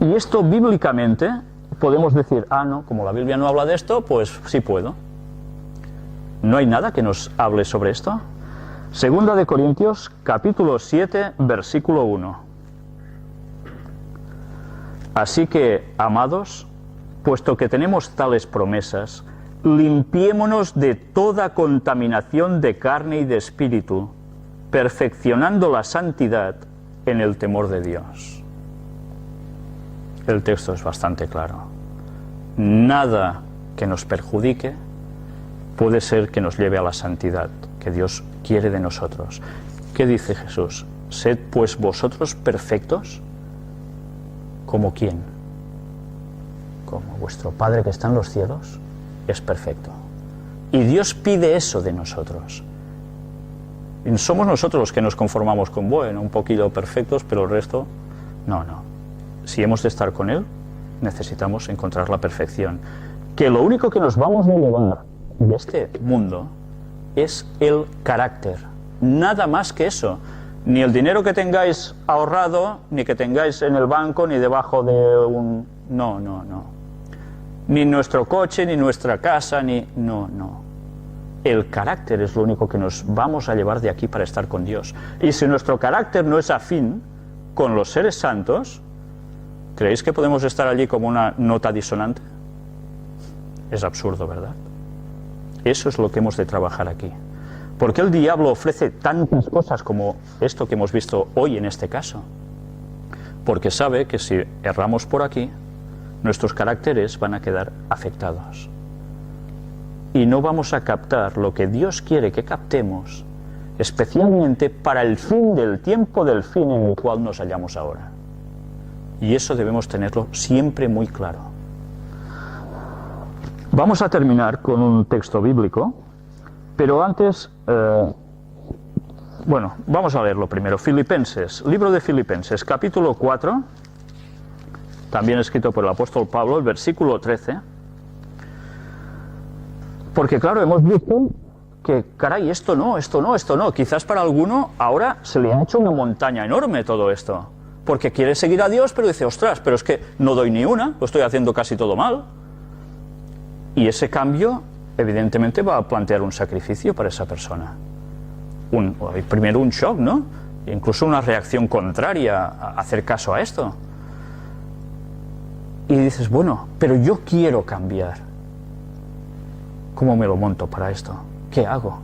Y esto bíblicamente podemos decir, no, como la Biblia no habla de esto, pues sí puedo. ¿No hay nada que nos hable sobre esto? 2 de Corintios, capítulo 7, versículo 1. Así que, amados, puesto que tenemos tales promesas, limpiémonos de toda contaminación de carne y de espíritu, perfeccionando la santidad en el temor de Dios. El texto es bastante claro. Nada que nos perjudique puede ser que nos lleve a la santidad que Dios quiere de nosotros. ¿Qué dice Jesús? Sed pues vosotros perfectos. ¿Como quién? Como vuestro Padre que está en los cielos es perfecto. Y Dios pide eso de nosotros. Y somos nosotros los que nos conformamos con, bueno, un poquito perfectos, pero el resto, no. Si hemos de estar con Él, necesitamos encontrar la perfección. Que lo único que nos vamos a llevar de este mundo es el carácter. Nada más que eso. Ni el dinero que tengáis ahorrado, ni que tengáis en el banco, ni debajo de un... No. Ni nuestro coche, ni nuestra casa, ni... No. El carácter es lo único que nos vamos a llevar de aquí para estar con Dios. Y si nuestro carácter no es afín con los seres santos, ¿creéis que podemos estar allí como una nota disonante? Es absurdo, ¿verdad? Eso es lo que hemos de trabajar aquí. ¿Por qué el diablo ofrece tantas cosas como esto que hemos visto hoy en este caso? Porque sabe que si erramos por aquí, nuestros caracteres van a quedar afectados. Y no vamos a captar lo que Dios quiere que captemos, especialmente para el fin del tiempo del fin en el cual nos hallamos ahora. Y eso debemos tenerlo siempre muy claro. Vamos a terminar con un texto bíblico, pero antes, vamos a leerlo primero. Filipenses, libro de Filipenses, capítulo 4, también escrito por el apóstol Pablo, el versículo 13. Porque claro, hemos visto que, caray, esto no. Quizás para alguno ahora se le ha hecho una montaña enorme todo esto. Porque quiere seguir a Dios, pero dice, ostras, pero es que no doy ni una, lo estoy haciendo casi todo mal. Y ese cambio, evidentemente, va a plantear un sacrificio para esa persona. Primero un shock, ¿no? Incluso una reacción contraria a hacer caso a esto. Y dices, bueno, pero yo quiero cambiar. ¿Cómo me lo monto para esto? ¿Qué hago?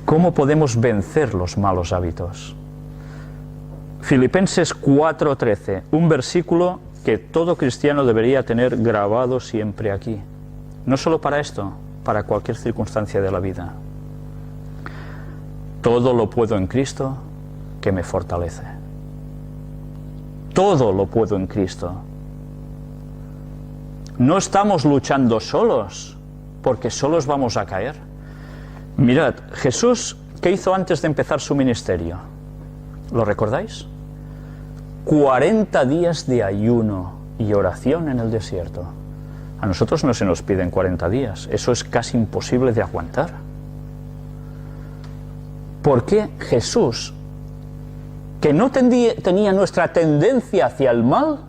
¿Cómo podemos vencer los malos hábitos? Filipenses 4:13, un versículo que todo cristiano debería tener grabado siempre aquí. No solo para esto, para cualquier circunstancia de la vida. Todo lo puedo en Cristo que me fortalece. todo lo puedo en Cristo. No estamos luchando solos, porque solos vamos a caer. Mirad, Jesús, ¿qué hizo antes de empezar su ministerio? ¿Lo recordáis? 40 días de ayuno y oración en el desierto. A nosotros no se nos piden 40 días, eso es casi imposible de aguantar. ¿Por qué Jesús, que no tenía nuestra tendencia hacia el mal,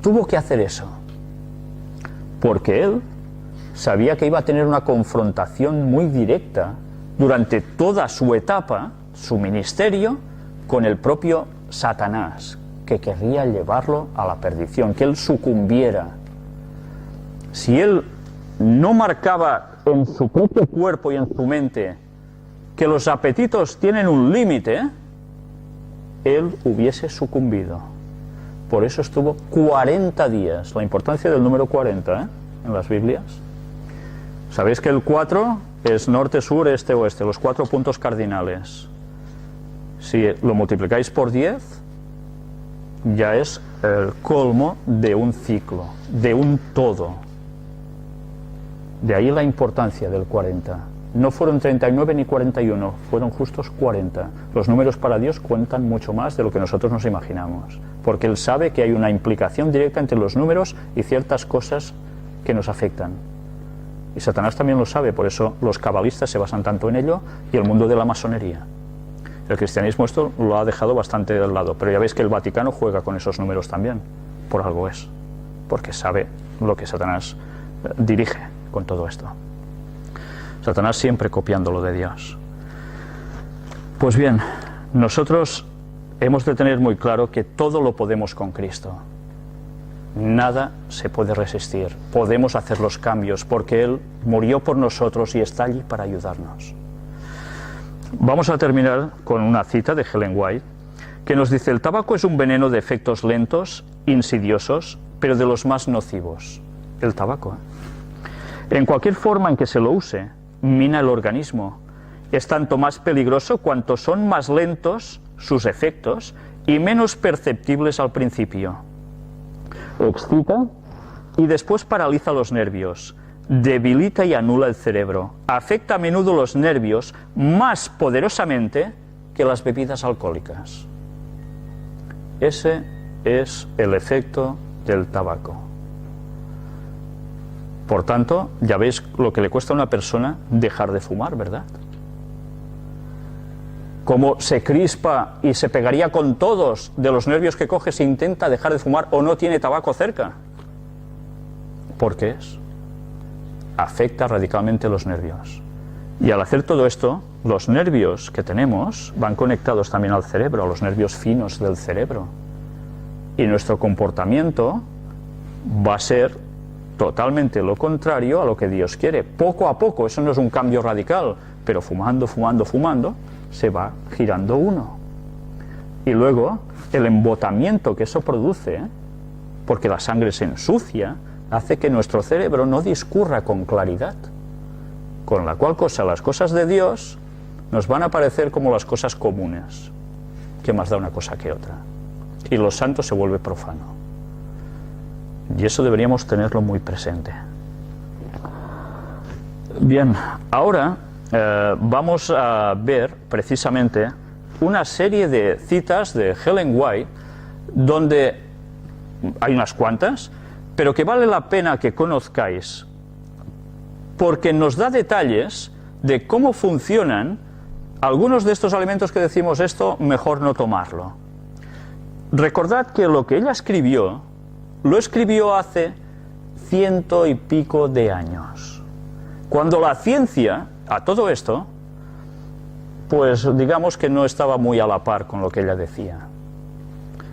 tuvo que hacer eso? Porque Él sabía que iba a tener una confrontación muy directa durante toda su etapa, su ministerio, con el propio Satanás, que querría llevarlo a la perdición, que Él sucumbiera. Si Él no marcaba en su propio cuerpo y en su mente que los apetitos tienen un límite, Él hubiese sucumbido. Por eso estuvo 40 días, la importancia del número 40 en las Biblias. Sabéis que el 4 es norte, sur, este, oeste, los 4 puntos cardinales. Si lo multiplicáis por 10, ya es el colmo de un ciclo, de un todo. De ahí la importancia del 40. No fueron 39 ni 41, fueron justos 40. Los números para Dios cuentan mucho más de lo que nosotros nos imaginamos, porque Él sabe que hay una implicación directa entre los números y ciertas cosas que nos afectan. Y Satanás también lo sabe, por eso los cabalistas se basan tanto en ello y el mundo de la masonería. El cristianismo esto lo ha dejado bastante de lado, pero ya veis que el Vaticano juega con esos números también, por algo es, porque sabe lo que Satanás dirige con todo esto. Satanás siempre copiando lo de Dios. Pues bien, nosotros hemos de tener muy claro que todo lo podemos con Cristo. Nada se puede resistir, podemos hacer los cambios, porque Él murió por nosotros y está allí para ayudarnos. Vamos a terminar con una cita de Ellen White, que nos dice: el tabaco es un veneno de efectos lentos, insidiosos, pero de los más nocivos. El tabaco, en cualquier forma en que se lo use, mina el organismo. Es tanto más peligroso cuanto son más lentos sus efectos y menos perceptibles al principio. Excita y después paraliza los nervios, debilita y anula el cerebro, afecta a menudo los nervios más poderosamente que las bebidas alcohólicas. Ese es el efecto del tabaco. Por tanto, ya veis lo que le cuesta a una persona dejar de fumar, ¿verdad? Cómo se crispa y se pegaría con todos de los nervios que coge si intenta dejar de fumar o no tiene tabaco cerca. ¿Por qué es? Afecta radicalmente los nervios. Y al hacer todo esto, los nervios que tenemos van conectados también al cerebro, a los nervios finos del cerebro. Y nuestro comportamiento va a ser totalmente lo contrario a lo que Dios quiere. Poco a poco, eso no es un cambio radical, pero fumando, se va girando uno. Y luego, el embotamiento que eso produce, porque la sangre se ensucia, hace que nuestro cerebro no discurra con claridad. Con la cual cosa, las cosas de Dios nos van a parecer como las cosas comunes. ¿Qué más da una cosa que otra? Y lo santo se vuelve profano. Y eso deberíamos tenerlo muy presente. Bien, ahora vamos a ver precisamente una serie de citas de Ellen White, donde hay unas cuantas, pero que vale la pena que conozcáis, porque nos da detalles de cómo funcionan algunos de estos alimentos que decimos esto, mejor no tomarlo. Recordad que lo que ella escribió, lo escribió hace 100 y pico de años, cuando la ciencia, a todo esto, pues digamos que no estaba muy a la par con lo que ella decía.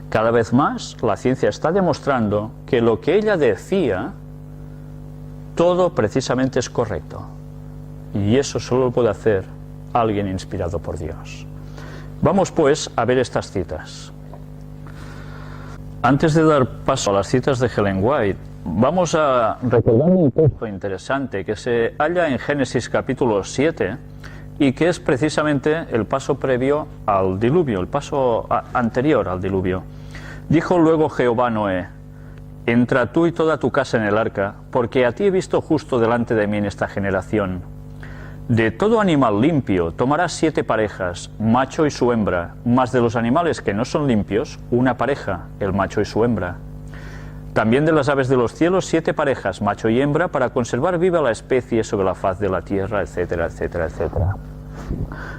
Cada vez más la ciencia está demostrando que lo que ella decía, todo precisamente es correcto. Y eso solo lo puede hacer alguien inspirado por Dios. Vamos pues a ver estas citas. Antes de dar paso a las citas de Ellen White, vamos a recordar un texto interesante que se halla en Génesis capítulo 7, y que es precisamente el paso previo al diluvio, el paso anterior al diluvio. Dijo luego Jehová a Noé: entra tú y toda tu casa en el arca, porque a ti he visto justo delante de mí en esta generación. De todo animal limpio tomarás 7 parejas, macho y su hembra, mas de los animales que no son limpios, una pareja, el macho y su hembra. También de las aves de los cielos 7 parejas, macho y hembra, para conservar viva la especie sobre la faz de la tierra, etcétera, etcétera, etcétera.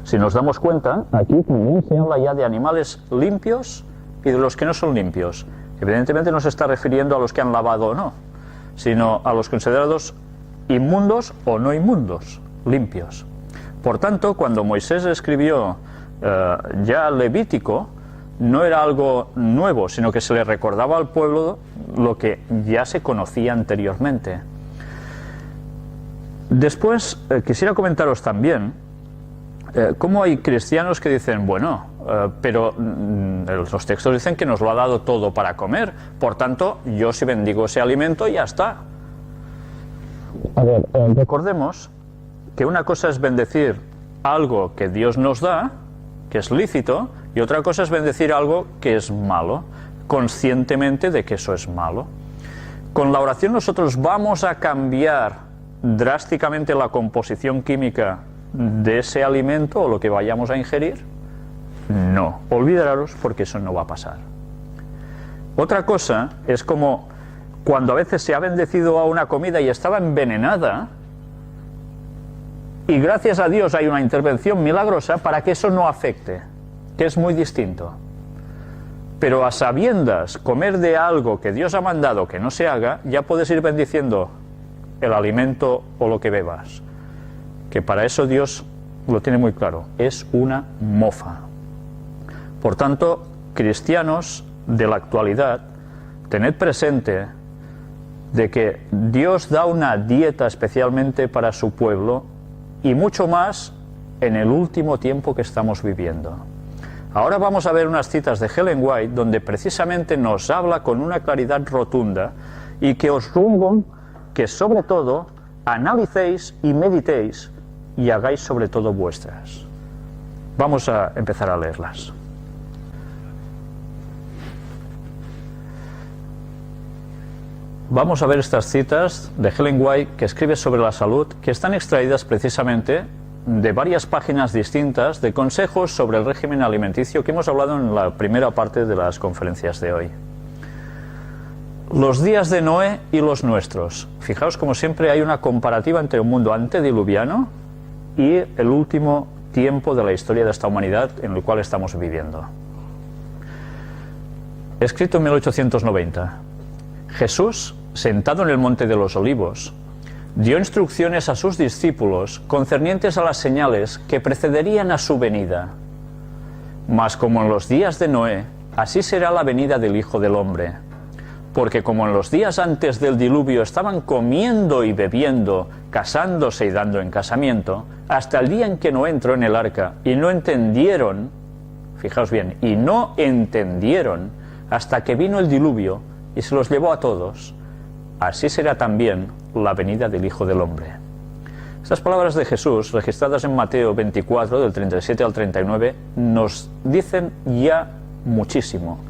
Si nos damos cuenta, aquí también se habla ya de animales limpios y de los que no son limpios. Evidentemente no se está refiriendo a los que han lavado o no, sino a los considerados inmundos o no inmundos, limpios. Por tanto, cuando Moisés escribió ya Levítico, no era algo nuevo, sino que se le recordaba al pueblo lo que ya se conocía anteriormente. Después, quisiera comentaros también cómo hay cristianos que dicen, bueno, pero los textos dicen que nos lo ha dado todo para comer, por tanto, yo si bendigo ese alimento, ya está. A ver, recordemos que una cosa es bendecir algo que Dios nos da, que es lícito, y otra cosa es bendecir algo que es malo, conscientemente de que eso es malo. Con la oración nosotros vamos a cambiar drásticamente la composición química de ese alimento o lo que vayamos a ingerir. No, olvidaros, porque eso no va a pasar. Otra cosa es como cuando a veces se ha bendecido a una comida y estaba envenenada, y gracias a Dios hay una intervención milagrosa para que eso no afecte, que es muy distinto. Pero a sabiendas comer de algo que Dios ha mandado que no se haga, ya puedes ir bendiciendo el alimento o lo que bebas, que para eso Dios lo tiene muy claro, es una mofa. Por tanto, cristianos de la actualidad, tened presente de que Dios da una dieta especialmente para su pueblo, y mucho más en el último tiempo que estamos viviendo. Ahora vamos a ver unas citas de Ellen White donde precisamente nos habla con una claridad rotunda, y que os ruego que sobre todo analicéis y meditéis y hagáis sobre todo vuestras. Vamos a empezar a leerlas. Vamos a ver estas citas de Ellen White, que escribe sobre la salud, que están extraídas precisamente de varias páginas distintas de consejos sobre el régimen alimenticio que hemos hablado en la primera parte de las conferencias de hoy. Los días de Noé y los nuestros. Fijaos, como siempre, hay una comparativa entre un mundo antediluviano y el último tiempo de la historia de esta humanidad en el cual estamos viviendo. Escrito en 1890. Jesús, sentado en el Monte de los Olivos, dio instrucciones a sus discípulos concernientes a las señales que precederían a su venida. Mas como en los días de Noé, así será la venida del Hijo del Hombre. Porque como en los días antes del diluvio estaban comiendo y bebiendo, casándose y dando en casamiento, hasta el día en que Noé entró en el arca, y no entendieron, fijaos bien, y no entendieron hasta que vino el diluvio y se los llevó a todos, así será también la venida del Hijo del Hombre. Estas palabras de Jesús, registradas en Mateo 24, del 37 al 39, nos dicen ya muchísimo.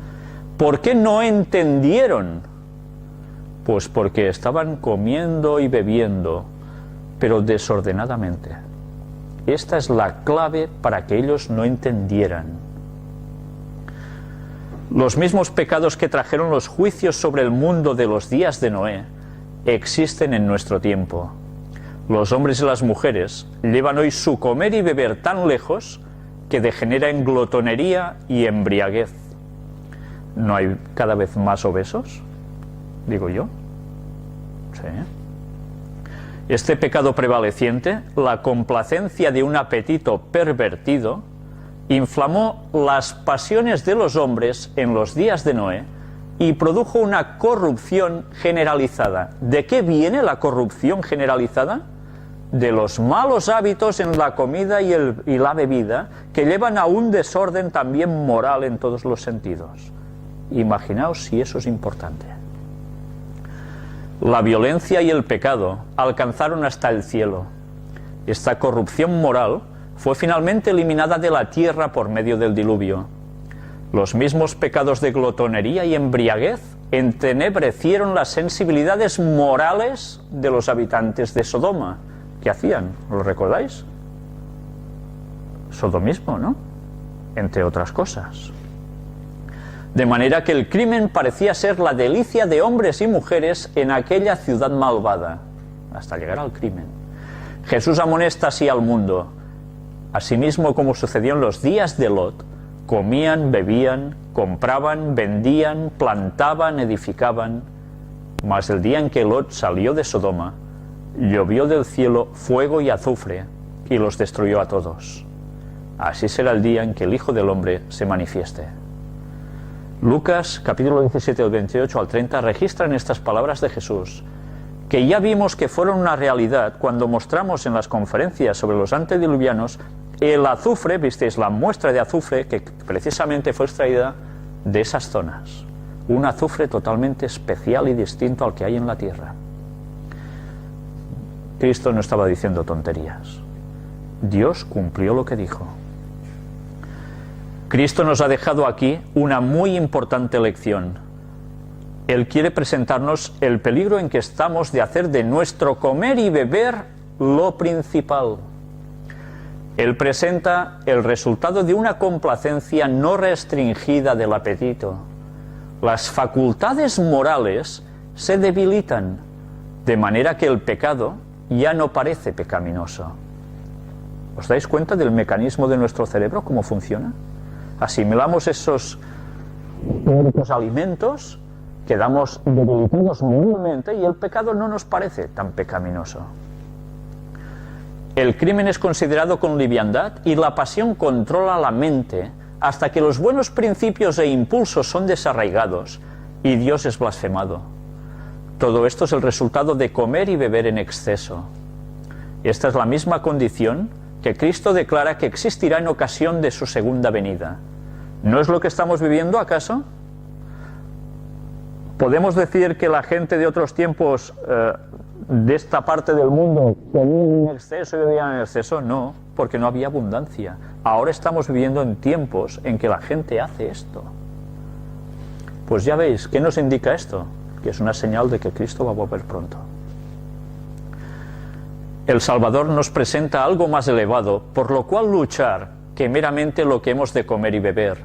¿Por qué no entendieron? Pues porque estaban comiendo y bebiendo, pero desordenadamente. Esta es la clave para que ellos no entendieran. Los mismos pecados que trajeron los juicios sobre el mundo de los días de Noé existen en nuestro tiempo. Los hombres y las mujeres llevan hoy su comer y beber tan lejos que degenera en glotonería y embriaguez. ¿No hay cada vez más obesos? Digo yo. Sí. Este pecado prevaleciente, la complacencia de un apetito pervertido, inflamó las pasiones de los hombres en los días de Noé y produjo una corrupción generalizada. ¿De qué viene la corrupción generalizada? De los malos hábitos en la comida y la bebida, que llevan a un desorden también moral en todos los sentidos. Imaginaos si eso es importante. La violencia y el pecado alcanzaron hasta el cielo. Esta corrupción moral fue finalmente eliminada de la tierra por medio del diluvio. Los mismos pecados de glotonería y embriaguez entenebrecieron las sensibilidades morales de los habitantes de Sodoma. ¿Qué hacían? ¿Lo recordáis? Sodomismo, ¿no? Entre otras cosas. De manera que el crimen parecía ser la delicia de hombres y mujeres en aquella ciudad malvada, hasta llegar al crimen. Jesús amonesta así al mundo. Asimismo, como sucedió en los días de Lot, comían, bebían, compraban, vendían, plantaban, edificaban. Mas el día en que Lot salió de Sodoma, llovió del cielo fuego y azufre, y los destruyó a todos. Así será el día en que el Hijo del Hombre se manifieste. Lucas, capítulo 17, del 28 al 30, registran estas palabras de Jesús, que ya vimos que fueron una realidad cuando mostramos en las conferencias sobre los antediluvianos el azufre, visteis la muestra de azufre que precisamente fue extraída de esas zonas. Un azufre totalmente especial y distinto al que hay en la tierra. Cristo no estaba diciendo tonterías. Dios cumplió lo que dijo. Cristo nos ha dejado aquí una muy importante lección. Él quiere presentarnos el peligro en que estamos de hacer de nuestro comer y beber lo principal. Él presenta el resultado de una complacencia no restringida del apetito. Las facultades morales se debilitan, de manera que el pecado ya no parece pecaminoso. ¿Os dais cuenta del mecanismo de nuestro cerebro, cómo funciona? Asimilamos esos alimentos, quedamos debilitados moralmente y el pecado no nos parece tan pecaminoso. El crimen es considerado con liviandad y la pasión controla la mente hasta que los buenos principios e impulsos son desarraigados y Dios es blasfemado. Todo esto es el resultado de comer y beber en exceso. Esta es la misma condición que Cristo declara que existirá en ocasión de su segunda venida. ¿No es lo que estamos viviendo, acaso? ¿Podemos decir que la gente de otros tiempos de esta parte del mundo comían en exceso y bebían en exceso? No, porque no había abundancia. Ahora estamos viviendo en tiempos en que la gente hace esto. Pues ya veis, ¿qué nos indica esto? Que es una señal de que Cristo va a volver pronto. El Salvador nos presenta algo más elevado, por lo cual luchar, que meramente lo que hemos de comer y beber,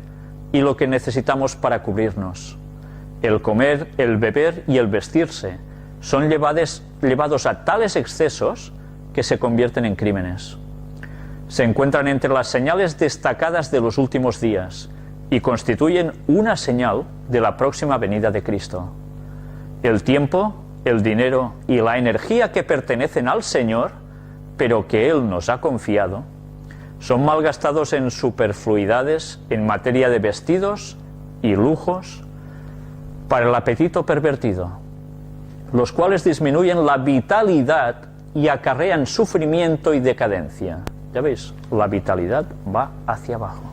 y lo que necesitamos para cubrirnos. El comer, el beber y el vestirse son llevados a tales excesos que se convierten en crímenes. Se encuentran entre las señales destacadas de los últimos días y constituyen una señal de la próxima venida de Cristo. El tiempo, el dinero y la energía que pertenecen al Señor, pero que Él nos ha confiado, son malgastados en superfluidades en materia de vestidos y lujos para el apetito pervertido, los cuales disminuyen la vitalidad y acarrean sufrimiento y decadencia. Ya veis, la vitalidad va hacia abajo.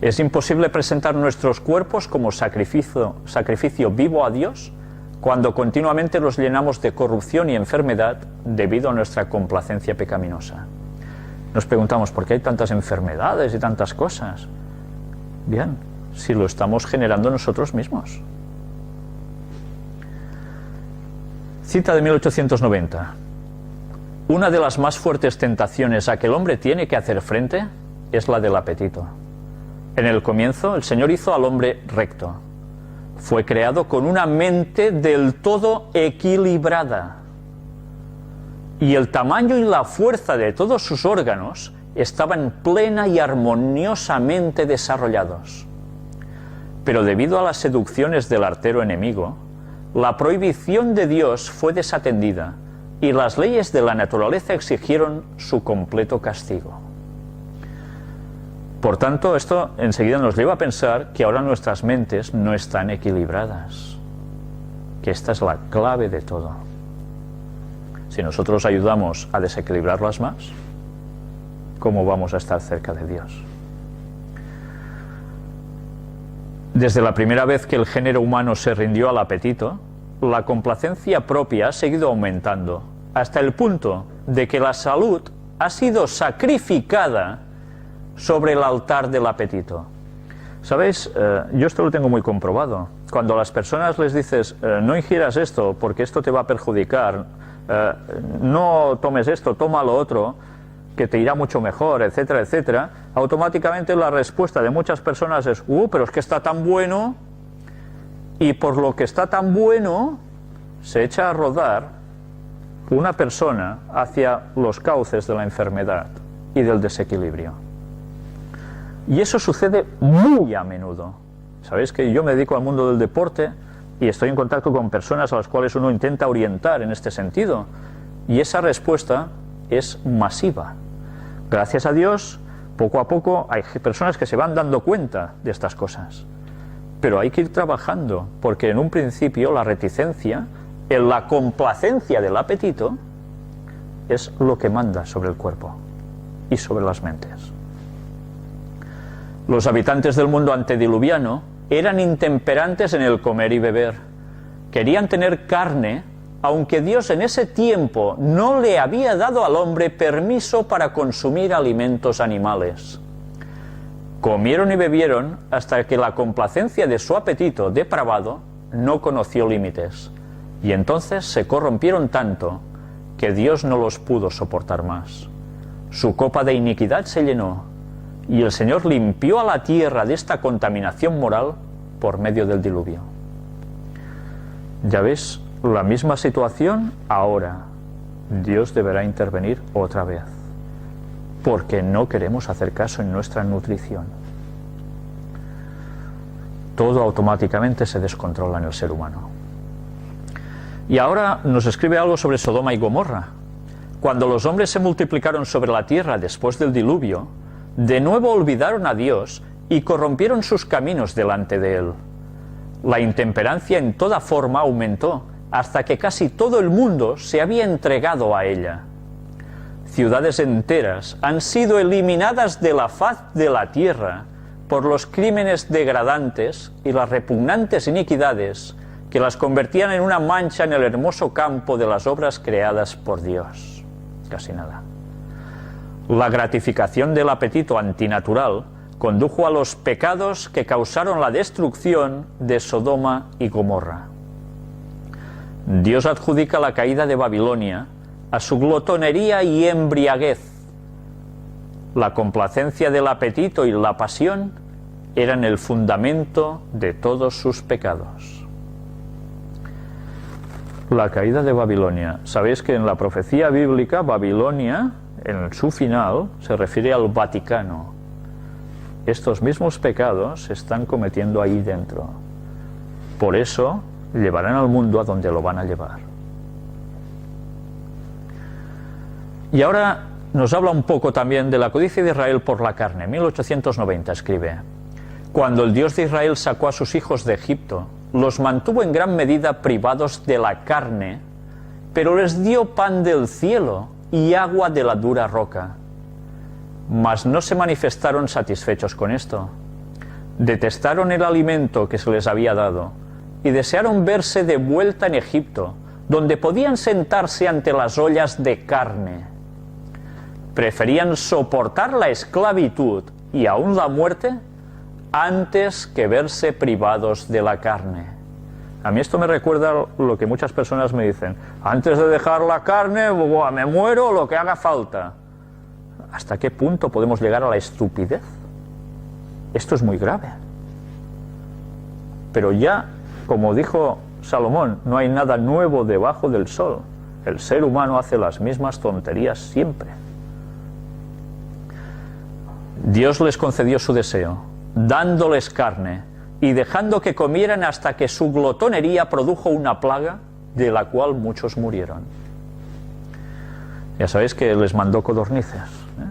Es imposible presentar nuestros cuerpos como sacrificio vivo a Dios cuando continuamente los llenamos de corrupción y enfermedad debido a nuestra complacencia pecaminosa. Nos preguntamos, ¿por qué hay tantas enfermedades y tantas cosas? Bien, si lo estamos generando nosotros mismos. Cita de 1890. Una de las más fuertes tentaciones a que el hombre tiene que hacer frente es la del apetito. En el comienzo, el Señor hizo al hombre recto. Fue creado con una mente del todo equilibrada. Y el tamaño y la fuerza de todos sus órganos estaban plena y armoniosamente desarrollados. Pero debido a las seducciones del artero enemigo, la prohibición de Dios fue desatendida y las leyes de la naturaleza exigieron su completo castigo. Por tanto, esto enseguida nos lleva a pensar que ahora nuestras mentes no están equilibradas, que esta es la clave de todo. Si nosotros ayudamos a desequilibrarlas más, ¿cómo vamos a estar cerca de Dios? Desde la primera vez que el género humano se rindió al apetito, la complacencia propia ha seguido aumentando, hasta el punto de que la salud ha sido sacrificada sobre el altar del apetito. ¿Sabéis? Yo esto lo tengo muy comprobado. Cuando a las personas les dices, no ingieras esto porque esto te va a perjudicar, no tomes esto, toma lo otro, que te irá mucho mejor, etcétera, etcétera, automáticamente la respuesta de muchas personas es, pero es que está tan bueno, y por lo que está tan bueno, se echa a rodar una persona hacia los cauces de la enfermedad y del desequilibrio. Y eso sucede muy a menudo. Sabéis que yo me dedico al mundo del deporte y estoy en contacto con personas a las cuales uno intenta orientar en este sentido. Y esa respuesta es masiva. Gracias a Dios, poco a poco hay personas que se van dando cuenta de estas cosas. Pero hay que ir trabajando, porque en un principio la reticencia, la complacencia del apetito, es lo que manda sobre el cuerpo y sobre las mentes. Los habitantes del mundo antediluviano eran intemperantes en el comer y beber. Querían tener carne, aunque Dios en ese tiempo no le había dado al hombre permiso para consumir alimentos animales. Comieron y bebieron hasta que la complacencia de su apetito depravado no conoció límites, y entonces se corrompieron tanto que Dios no los pudo soportar más. Su copa de iniquidad se llenó, y el Señor limpió a la tierra de esta contaminación moral por medio del diluvio. Ya ves, la misma situación ahora. Dios deberá intervenir otra vez, porque no queremos hacer caso en nuestra nutrición. Todo automáticamente se descontrola en el ser humano. Y ahora nos escribe algo sobre Sodoma y Gomorra. Cuando los hombres se multiplicaron sobre la tierra después del diluvio, de nuevo olvidaron a Dios y corrompieron sus caminos delante de Él. La intemperancia en toda forma aumentó hasta que casi todo el mundo se había entregado a ella. Ciudades enteras han sido eliminadas de la faz de la tierra por los crímenes degradantes y las repugnantes iniquidades que las convertían en una mancha en el hermoso campo de las obras creadas por Dios. Casi nada. La gratificación del apetito antinatural condujo a los pecados que causaron la destrucción de Sodoma y Gomorra. Dios adjudica la caída de Babilonia a su glotonería y embriaguez. La complacencia del apetito y la pasión eran el fundamento de todos sus pecados. La caída de Babilonia. Sabéis que en la profecía bíblica, Babilonia, en su final, se refiere al Vaticano. Estos mismos pecados se están cometiendo ahí dentro. Por eso llevarán al mundo a donde lo van a llevar. Y ahora nos habla un poco también de la codicia de Israel por la carne. 1890 escribe: cuando el Dios de Israel sacó a sus hijos de Egipto, los mantuvo en gran medida privados de la carne, pero les dio pan del cielo y agua de la dura roca. Mas no se manifestaron satisfechos con esto. Detestaron el alimento que se les había dado y desearon verse de vuelta en Egipto, donde podían sentarse ante las ollas de carne. Preferían soportar la esclavitud y aún la muerte antes que verse privados de la carne. A mí esto me recuerda lo que muchas personas me dicen: antes de dejar la carne, me muero lo que haga falta. ¿Hasta qué punto podemos llegar a la estupidez? Esto es muy grave. Pero ya, como dijo Salomón, no hay nada nuevo debajo del sol. El ser humano hace las mismas tonterías siempre. Dios les concedió su deseo, dándoles carne y dejando que comieran hasta que su glotonería produjo una plaga de la cual muchos murieron. Ya sabéis que les mandó codornices.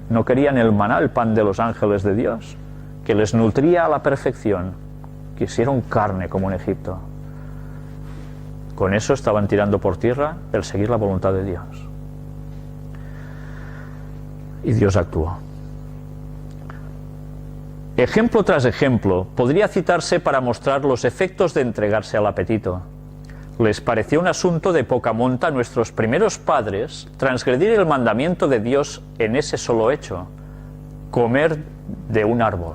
No querían el maná, el pan de los ángeles de Dios, que les nutría a la perfección. Quisieron carne como en Egipto. Con eso estaban tirando por tierra el seguir la voluntad de Dios. Y Dios actuó. Ejemplo tras ejemplo podría citarse para mostrar los efectos de entregarse al apetito. les pareció un asunto de poca monta a nuestros primeros padres transgredir el mandamiento de Dios en ese solo hecho, comer de un árbol.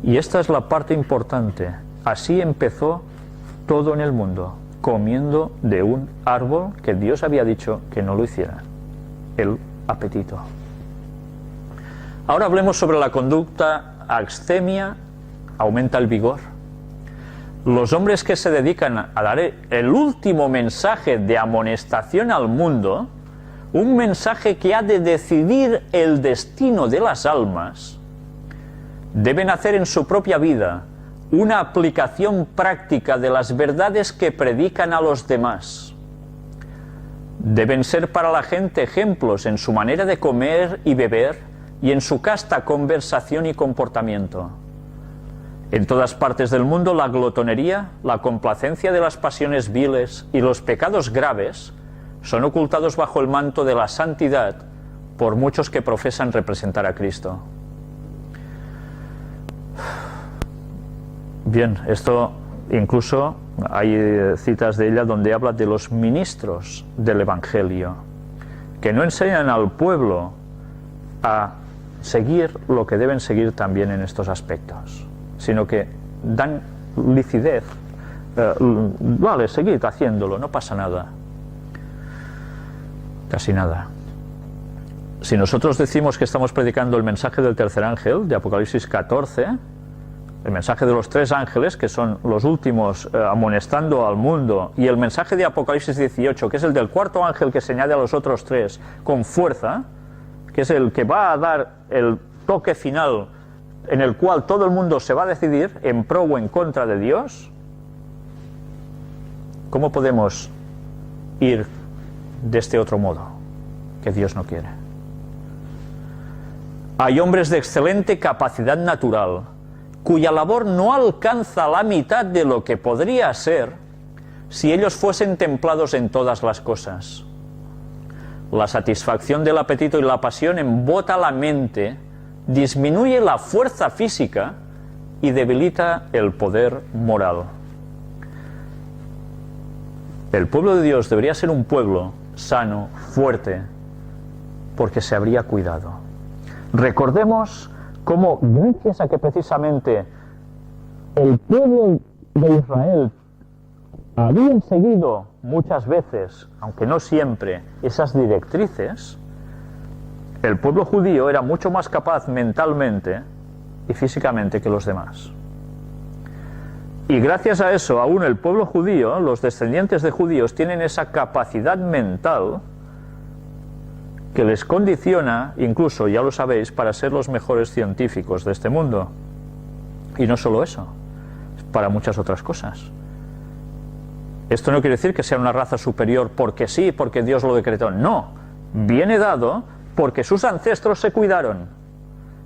Y esta es la parte importante. Así empezó todo en el mundo, comiendo de un árbol que Dios había dicho que no lo hiciera, el apetito. Ahora hablemos sobre la conducta abstemia, aumenta el vigor. Los hombres que se dedican a dar el último mensaje de amonestación al mundo, un mensaje que ha de decidir el destino de las almas, deben hacer en su propia vida una aplicación práctica de las verdades que predican a los demás. Deben ser para la gente ejemplos en su manera de comer y beber y en su casta conversación y comportamiento. En todas partes del mundo la glotonería, la complacencia de las pasiones viles y los pecados graves son ocultados bajo el manto de la santidad por muchos que profesan representar a Cristo. Bien, esto incluso hay citas de ella donde habla de los ministros del Evangelio, que no enseñan al pueblo a seguir lo que deben seguir también en estos aspectos, sino que dan lucidez. Vale, seguid haciéndolo, no pasa nada. Casi nada. Si nosotros decimos que estamos predicando el mensaje del tercer ángel de Apocalipsis 14, el mensaje de los tres ángeles, que son los últimos amonestando al mundo, y el mensaje de Apocalipsis 18, que es el del cuarto ángel que se añade a los otros tres con fuerza, que es el que va a dar el toque final en el cual todo el mundo se va a decidir en pro o en contra de Dios, ¿cómo podemos ir de este otro modo que Dios no quiere? Hay hombres de excelente capacidad natural, cuya labor no alcanza la mitad de lo que podría ser si ellos fuesen templados en todas las cosas. La satisfacción del apetito y la pasión embota la mente, disminuye la fuerza física y debilita el poder moral. El pueblo de Dios debería ser un pueblo sano, fuerte, porque se habría cuidado. Recordemos cómo, gracias a que precisamente el pueblo de Israel habían seguido muchas veces, aunque no siempre, esas directrices, el pueblo judío era mucho más capaz mentalmente y físicamente que los demás. Y gracias a eso, aún el pueblo judío, los descendientes de judíos, tienen esa capacidad mental que les condiciona, incluso, ya lo sabéis, para ser los mejores científicos de este mundo. Y no solo eso, para muchas otras cosas. Esto no quiere decir que sea una raza superior porque sí, porque Dios lo decretó. No, viene dado porque sus ancestros se cuidaron.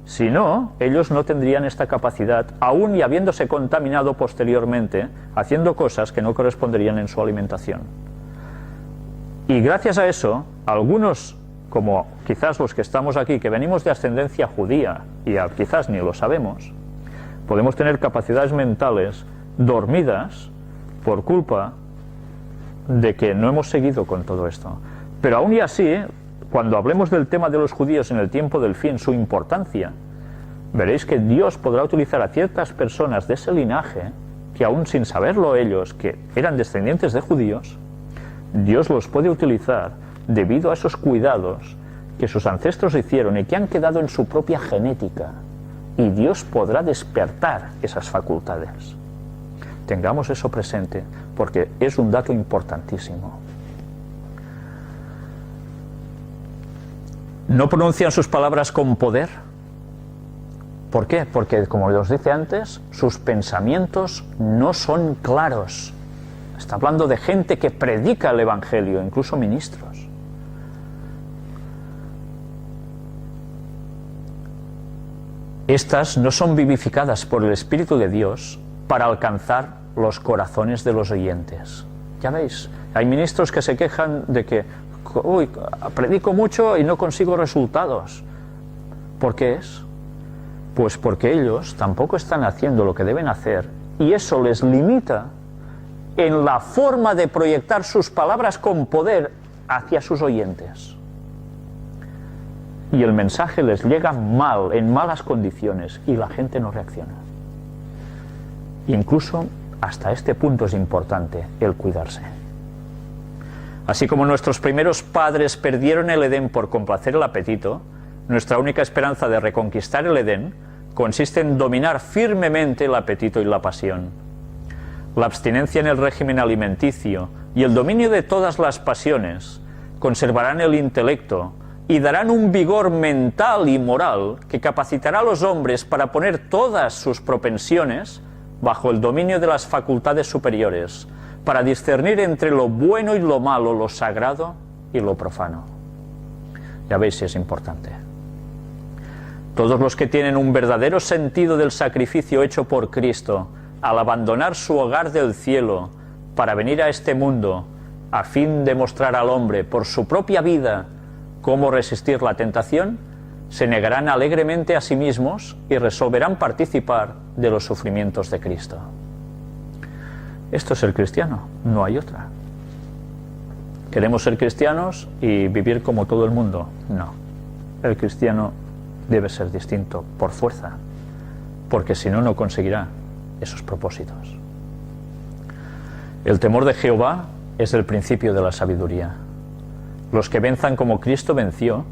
Si no, ellos no tendrían esta capacidad, aún y habiéndose contaminado posteriormente, haciendo cosas que no corresponderían en su alimentación. Y gracias a eso, algunos, como quizás los que estamos aquí, que venimos de ascendencia judía, y quizás ni lo sabemos, podemos tener capacidades mentales dormidas por culpa de que no hemos seguido con todo esto. Pero aún y así, cuando hablemos del tema de los judíos en el tiempo del fin, su importancia, veréis que Dios podrá utilizar a ciertas personas de ese linaje, que aún sin saberlo ellos, que eran descendientes de judíos, Dios los puede utilizar debido a esos cuidados que sus ancestros hicieron y que han quedado en su propia genética, y Dios podrá despertar esas facultades. Tengamos eso presente, porque es un dato importantísimo. ¿No pronuncian sus palabras con poder? ¿Por qué? Porque, como os dije antes, sus pensamientos no son claros. Está hablando de gente que predica el Evangelio, incluso ministros. Estas no son vivificadas por el Espíritu de Dios para alcanzar los corazones de los oyentes. Ya veis, hay ministros que se quejan de que predico mucho y no consigo resultados. ¿Por qué es? Pues porque ellos tampoco están haciendo lo que deben hacer y eso les limita en la forma de proyectar sus palabras con poder hacia sus oyentes. Y el mensaje les llega mal, en malas condiciones, y la gente no reacciona. Incluso hasta este punto es importante el cuidarse. Así como nuestros primeros padres perdieron el Edén por complacer el apetito, nuestra única esperanza de reconquistar el Edén consiste en dominar firmemente el apetito y la pasión. La abstinencia en el régimen alimenticio y el dominio de todas las pasiones conservarán el intelecto y darán un vigor mental y moral que capacitará a los hombres para poner todas sus propensiones bajo el dominio de las facultades superiores, para discernir entre lo bueno y lo malo, lo sagrado y lo profano. Ya veis si es importante. Todos los que tienen un verdadero sentido del sacrificio hecho por Cristo, al abandonar su hogar del cielo para venir a este mundo, a fin de mostrar al hombre por su propia vida cómo resistir la tentación, se negarán alegremente a sí mismos y resolverán participar de los sufrimientos de Cristo. Esto es ser cristiano, no hay otra. ¿Queremos ser cristianos y vivir como todo el mundo? No. El cristiano debe ser distinto por fuerza, porque si no, no conseguirá esos propósitos. El temor de Jehová es el principio de la sabiduría. Los que venzan como Cristo venció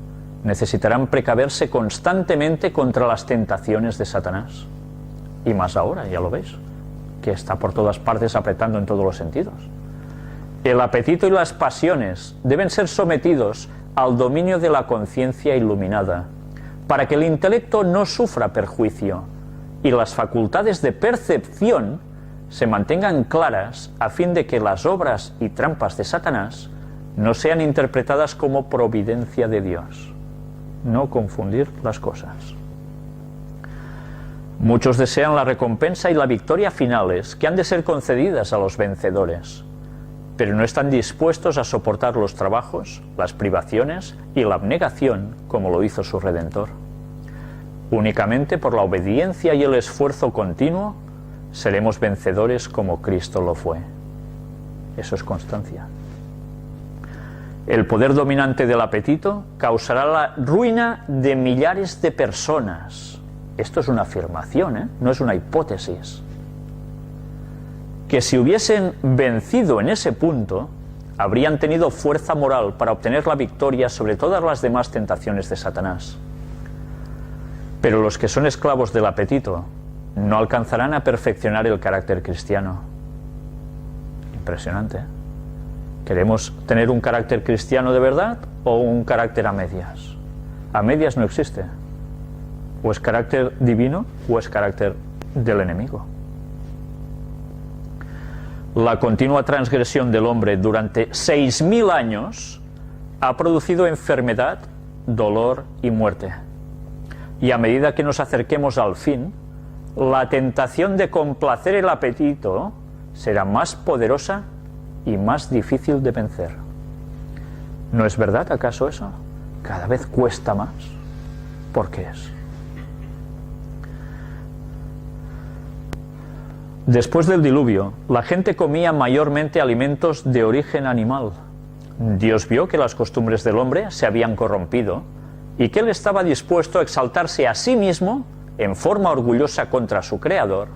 necesitarán precaverse constantemente contra las tentaciones de Satanás. Y más ahora, ya lo veis, que está por todas partes apretando en todos los sentidos. El apetito y las pasiones deben ser sometidos al dominio de la conciencia iluminada, para que el intelecto no sufra perjuicio y las facultades de percepción se mantengan claras a fin de que las obras y trampas de Satanás no sean interpretadas como providencia de Dios. No confundir las cosas. Muchos desean la recompensa y la victoria finales que han de ser concedidas a los vencedores, pero no están dispuestos a soportar los trabajos, las privaciones y la abnegación como lo hizo su Redentor. Únicamente por la obediencia y el esfuerzo continuo seremos vencedores como Cristo lo fue. Eso es constancia. El poder dominante del apetito causará la ruina de millares de personas. Esto es una afirmación, no es una hipótesis. Que si hubiesen vencido en ese punto, habrían tenido fuerza moral para obtener la victoria sobre todas las demás tentaciones de Satanás. Pero los que son esclavos del apetito no alcanzarán a perfeccionar el carácter cristiano. Impresionante, ¿eh? ¿Queremos tener un carácter cristiano de verdad o un carácter a medias? A medias no existe. O es carácter divino o es carácter del enemigo. La continua transgresión del hombre durante 6.000 años ha producido enfermedad, dolor y muerte. Y a medida que nos acerquemos al fin, la tentación de complacer el apetito será más poderosa y más difícil de vencer. ¿No es verdad acaso eso? Cada vez cuesta más. ¿Por qué es? Después del diluvio, la gente comía mayormente alimentos de origen animal. Dios vio que las costumbres del hombre se habían corrompido y que él estaba dispuesto a exaltarse a sí mismo en forma orgullosa contra su Creador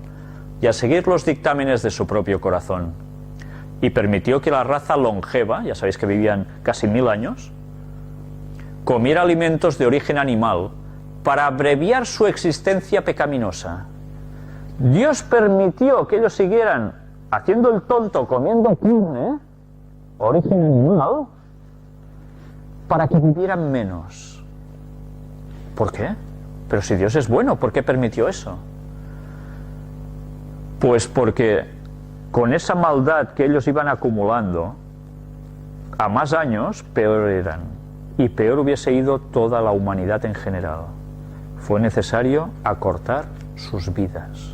y a seguir los dictámenes de su propio corazón. Y permitió que la raza longeva, ya sabéis que vivían casi 1000 años, comiera alimentos de origen animal para abreviar su existencia pecaminosa. Dios permitió que ellos siguieran haciendo el tonto, comiendo carne, origen animal, para que vivieran menos. ¿Por qué? Pero si Dios es bueno, ¿por qué permitió eso? Pues porque con esa maldad que ellos iban acumulando, a más años, peor eran. Y peor hubiese ido toda la humanidad en general. Fue necesario acortar sus vidas.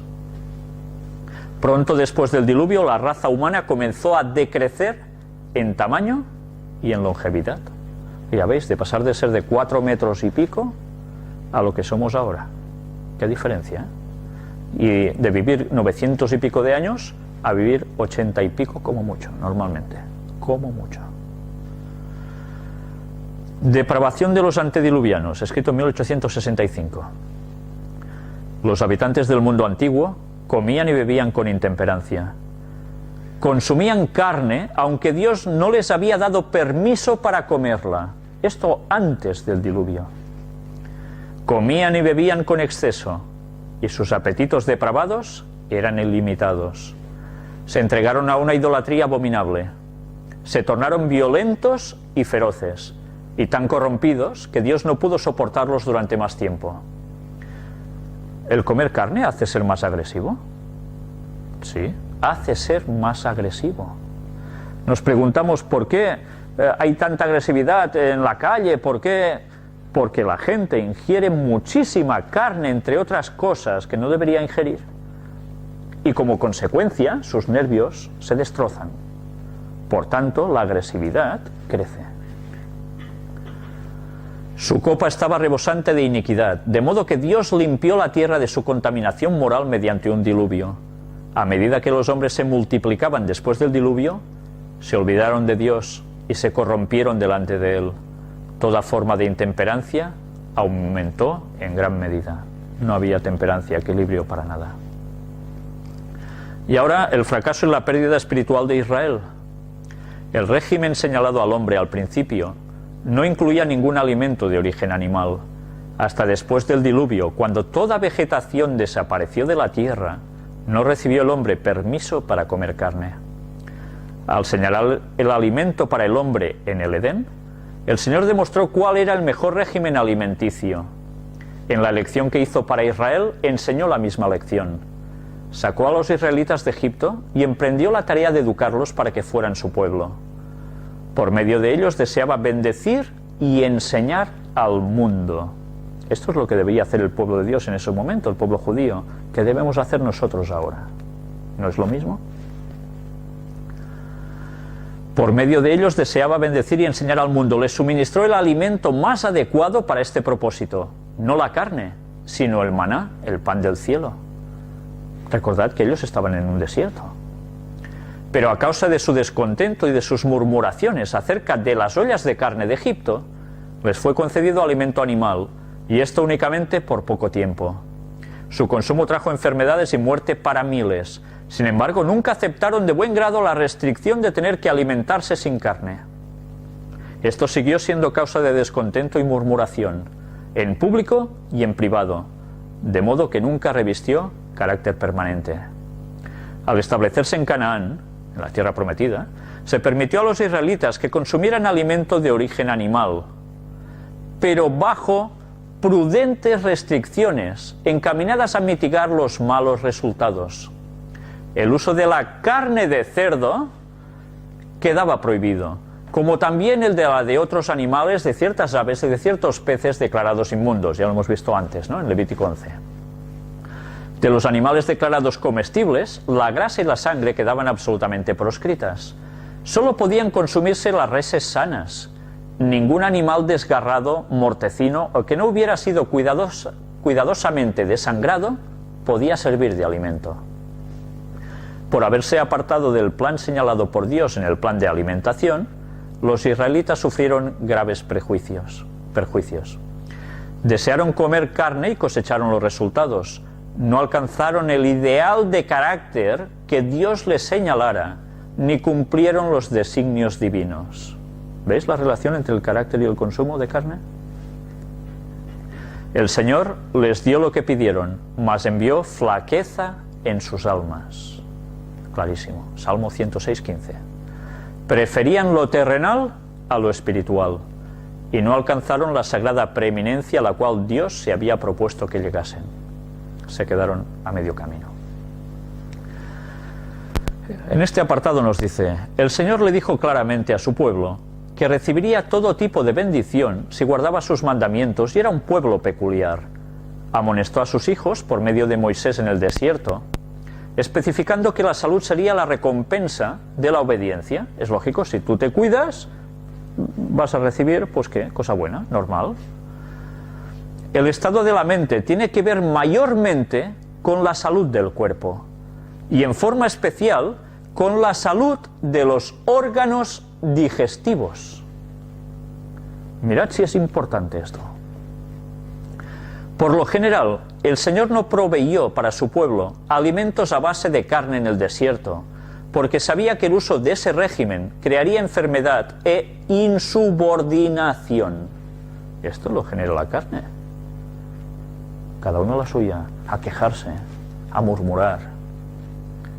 Pronto después del diluvio, la raza humana comenzó a decrecer en tamaño y en longevidad. Y ya veis, de pasar de ser de 4 metros y pico a lo que somos ahora. ¿Qué diferencia? Y de vivir 900 y pico de años a vivir 80 y pico como mucho, normalmente, como mucho. Depravación de los antediluvianos, escrito en 1865. Los habitantes del mundo antiguo comían y bebían con intemperancia. Consumían carne, aunque Dios no les había dado permiso para comerla. Esto antes del diluvio. Comían y bebían con exceso, y sus apetitos depravados eran ilimitados. Se entregaron a una idolatría abominable. Se tornaron violentos y feroces, y tan corrompidos que Dios no pudo soportarlos durante más tiempo. ¿El comer carne hace ser más agresivo? Sí, hace ser más agresivo. Nos preguntamos por qué hay tanta agresividad en la calle, ¿por qué? Porque la gente ingiere muchísima carne, entre otras cosas que no debería ingerir. Y como consecuencia, sus nervios se destrozan. Por tanto, la agresividad crece. Su copa estaba rebosante de iniquidad, de modo que Dios limpió la tierra de su contaminación moral mediante un diluvio. A medida que los hombres se multiplicaban después del diluvio, se olvidaron de Dios y se corrompieron delante de Él. Toda forma de intemperancia aumentó en gran medida. No había temperancia, equilibrio para nada. Y ahora el fracaso y la pérdida espiritual de Israel. El régimen señalado al hombre al principio no incluía ningún alimento de origen animal. Hasta después del diluvio, cuando toda vegetación desapareció de la tierra, no recibió el hombre permiso para comer carne. Al señalar el alimento para el hombre en el Edén, el Señor demostró cuál era el mejor régimen alimenticio. En la elección que hizo para Israel, enseñó la misma lección. Sacó a los israelitas de Egipto y emprendió la tarea de educarlos para que fueran su pueblo. Por medio de ellos deseaba bendecir y enseñar al mundo. Esto es lo que debía hacer el pueblo de Dios en ese momento, el pueblo judío. ¿Qué debemos hacer nosotros ahora? ¿No es lo mismo? Por medio de ellos deseaba bendecir y enseñar al mundo. Les suministró el alimento más adecuado para este propósito. No la carne, sino el maná, el pan del cielo. Recordad que ellos estaban en un desierto. Pero a causa de su descontento y de sus murmuraciones acerca de las ollas de carne de Egipto, les fue concedido alimento animal, y esto únicamente por poco tiempo. Su consumo trajo enfermedades y muerte para miles. Sin embargo, nunca aceptaron de buen grado la restricción de tener que alimentarse sin carne. Esto siguió siendo causa de descontento y murmuración, en público y en privado, de modo que nunca revistió carácter permanente. Al establecerse en Canaán, en la tierra prometida, se permitió a los israelitas que consumieran alimento de origen animal, pero bajo prudentes restricciones encaminadas a mitigar los malos resultados. El uso de la carne de cerdo quedaba prohibido, como también el de la de otros animales, de ciertas aves y de ciertos peces declarados inmundos. Ya lo hemos visto antes, ¿no?, en Levítico 11. De los animales declarados comestibles, la grasa y la sangre quedaban absolutamente proscritas. Solo podían consumirse las reses sanas. Ningún animal desgarrado, mortecino o que no hubiera sido cuidadosamente desangrado podía servir de alimento. Por haberse apartado del plan señalado por Dios en el plan de alimentación, los israelitas sufrieron graves perjuicios. Desearon comer carne y cosecharon los resultados. No alcanzaron el ideal de carácter que Dios les señalara, ni cumplieron los designios divinos. ¿Veis la relación entre el carácter y el consumo de carne? El Señor les dio lo que pidieron, mas envió flaqueza en sus almas. Clarísimo, Salmo 106:15. Preferían lo terrenal a lo espiritual, y no alcanzaron la sagrada preeminencia a la cual Dios se había propuesto que llegasen. Se quedaron a medio camino. En este apartado nos dice: el Señor le dijo claramente a su pueblo que recibiría todo tipo de bendición si guardaba sus mandamientos y era un pueblo peculiar. Amonestó a sus hijos por medio de Moisés en el desierto, especificando que la salud sería la recompensa de la obediencia. Es lógico, si tú te cuidas, vas a recibir, pues qué, cosa buena, normal. El estado de la mente tiene que ver mayormente con la salud del cuerpo. y en forma especial con la salud de los órganos digestivos. Mirad si es importante esto. Por lo general, el Señor no proveyó para su pueblo alimentos a base de carne en el desierto, porque sabía que el uso de ese régimen crearía enfermedad e insubordinación. Esto lo genera la carne. Cada uno la suya, a quejarse, a murmurar,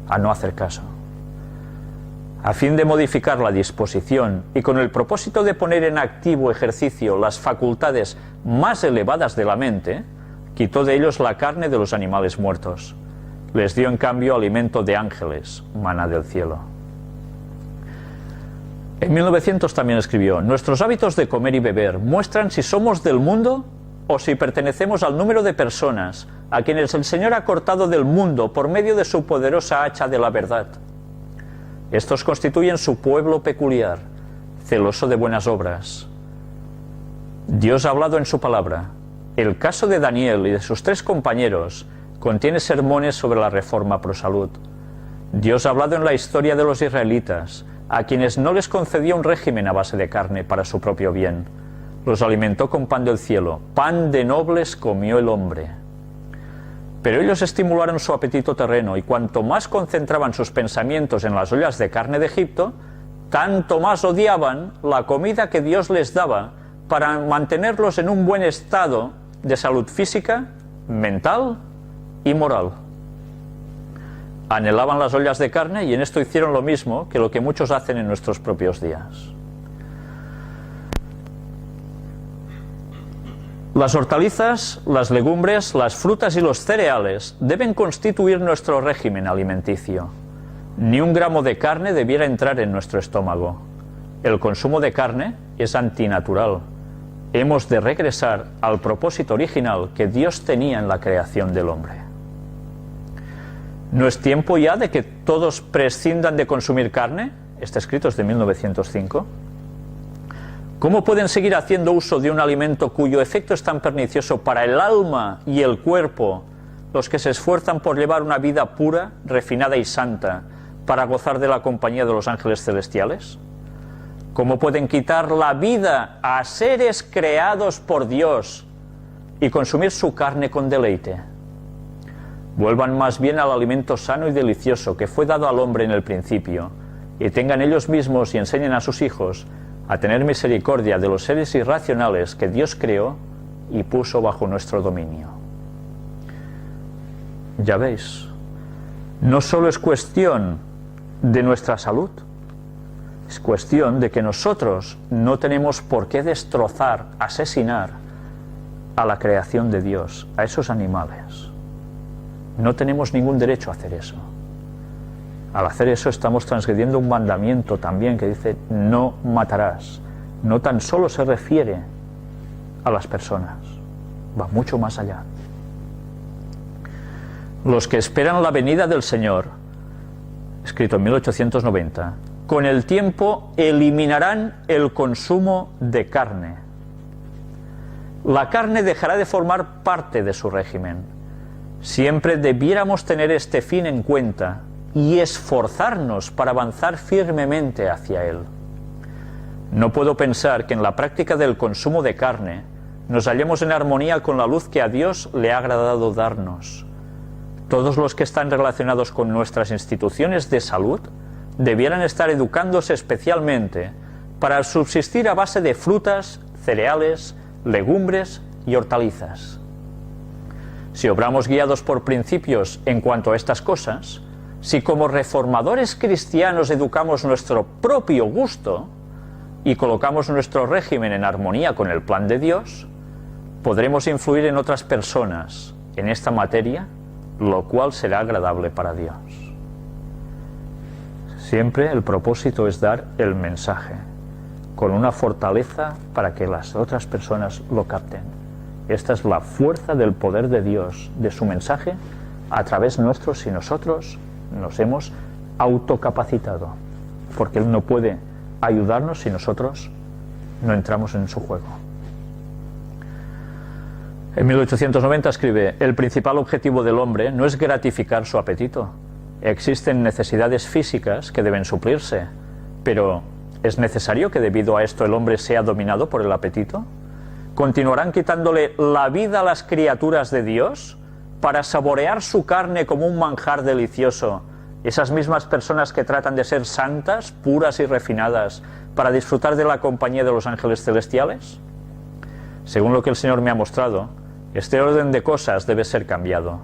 a no hacer caso. A fin de modificar la disposición y con el propósito de poner en activo ejercicio las facultades más elevadas de la mente, quitó de ellos la carne de los animales muertos. Les dio en cambio alimento de ángeles, maná del cielo. En 1900 también escribió: nuestros hábitos de comer y beber muestran si somos del mundo o si pertenecemos al número de personas a quienes el Señor ha cortado del mundo por medio de su poderosa hacha de la verdad. Estos constituyen su pueblo peculiar, celoso de buenas obras. Dios ha hablado en su palabra. El caso de Daniel y de sus 3 compañeros contiene sermones sobre la reforma pro salud. Dios ha hablado en la historia de los israelitas, a quienes no les concedió un régimen a base de carne para su propio bien. Los alimentó con pan del cielo. Pan de nobles comió el hombre. Pero ellos estimularon su apetito terreno, y cuanto más concentraban sus pensamientos en las ollas de carne de Egipto, tanto más odiaban la comida que Dios les daba para mantenerlos en un buen estado de salud física, mental y moral. Anhelaban las ollas de carne y en esto hicieron lo mismo que lo que muchos hacen en nuestros propios días. Las hortalizas, las legumbres, las frutas y los cereales deben constituir nuestro régimen alimenticio. Ni un gramo de carne debiera entrar en nuestro estómago. El consumo de carne es antinatural. Hemos de regresar al propósito original que Dios tenía en la creación del hombre. ¿No es tiempo ya de que todos prescindan de consumir carne? Este escrito es de 1905. ¿Cómo pueden seguir haciendo uso de un alimento cuyo efecto es tan pernicioso para el alma y el cuerpo los que se esfuerzan por llevar una vida pura, refinada y santa para gozar de la compañía de los ángeles celestiales? ¿Cómo pueden quitar la vida a seres creados por Dios y consumir su carne con deleite? Vuelvan más bien al alimento sano y delicioso que fue dado al hombre en el principio, y tengan ellos mismos y enseñen a sus hijos a tener misericordia de los seres irracionales que Dios creó y puso bajo nuestro dominio. Ya veis, no solo es cuestión de nuestra salud, es cuestión de que nosotros no tenemos por qué destrozar, asesinar a la creación de Dios, a esos animales. No tenemos ningún derecho a hacer eso. Al hacer eso estamos transgrediendo un mandamiento también que dice: no matarás. No tan solo se refiere a las personas, va mucho más allá. Los que esperan la venida del Señor, escrito en 1890, con el tiempo eliminarán el consumo de carne. La carne dejará de formar parte de su régimen. Siempre debiéramos tener este fin en cuenta y esforzarnos para avanzar firmemente hacia él. No puedo pensar que en la práctica del consumo de carne nos hallemos en armonía con la luz que a Dios le ha agradado darnos. Todos los que están relacionados con nuestras instituciones de salud debieran estar educándose especialmente para subsistir a base de frutas, cereales, legumbres y hortalizas. Si obramos guiados por principios en cuanto a estas cosas, si como reformadores cristianos educamos nuestro propio gusto y colocamos nuestro régimen en armonía con el plan de Dios, podremos influir en otras personas en esta materia, lo cual será agradable para Dios. Siempre el propósito es dar el mensaje con una fortaleza para que las otras personas lo capten. Esta es la fuerza del poder de Dios, de su mensaje, a través nuestro, si nosotros nos hemos autocapacitado, porque Él no puede ayudarnos si nosotros no entramos en su juego. En 1890 escribe: el principal objetivo del hombre no es gratificar su apetito, existen necesidades físicas que deben suplirse, pero ¿es necesario que debido a esto el hombre sea dominado por el apetito? ¿Continuarán quitándole la vida a las criaturas de Dios para saborear su carne como un manjar delicioso? Esas mismas personas que tratan de ser santas, puras y refinadas para disfrutar de la compañía de los ángeles celestiales. Según lo que el Señor me ha mostrado, este orden de cosas debe ser cambiado,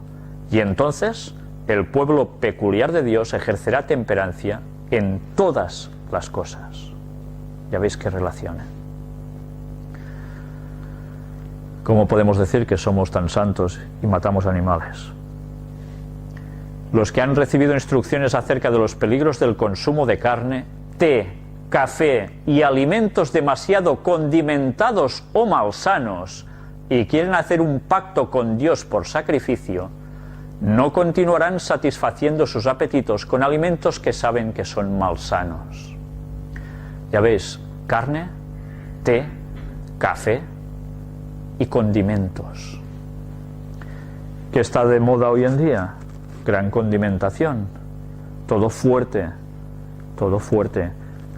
y entonces el pueblo peculiar de Dios ejercerá temperancia en todas las cosas. Ya veis qué relación. ¿Cómo podemos decir que somos tan santos y matamos animales? Los que han recibido instrucciones acerca de los peligros del consumo de carne, té, café y alimentos demasiado condimentados o malsanos y quieren hacer un pacto con Dios por sacrificio, no continuarán satisfaciendo sus apetitos con alimentos que saben que son malsanos. Ya veis, carne, té, café y condimentos. ¿Qué está de moda hoy en día? Gran condimentación, todo fuerte, todo fuerte.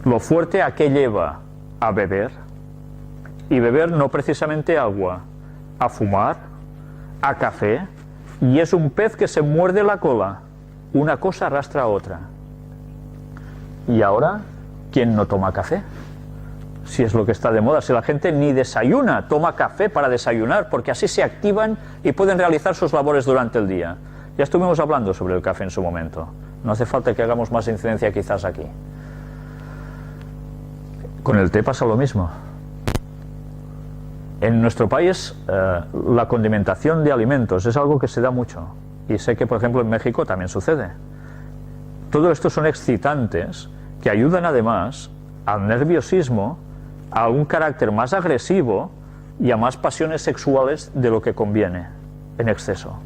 ¿Lo fuerte a qué lleva? A beber. Y beber no precisamente agua, a fumar, a café, y es un pez que se muerde la cola. Una cosa arrastra a otra. ¿Y ahora quién no toma café? Si es lo que está de moda, si la gente ni desayuna, toma café para desayunar, porque así se activan y pueden realizar sus labores durante el día. Ya estuvimos hablando sobre el café en su momento. No hace falta que hagamos más incidencia quizás aquí. Con el té pasa lo mismo. En nuestro país la condimentación de alimentos es algo que se da mucho. Y sé que, por ejemplo, en México también sucede. Todo esto son excitantes que ayudan además al nerviosismo, a un carácter más agresivo y a más pasiones sexuales de lo que conviene en exceso.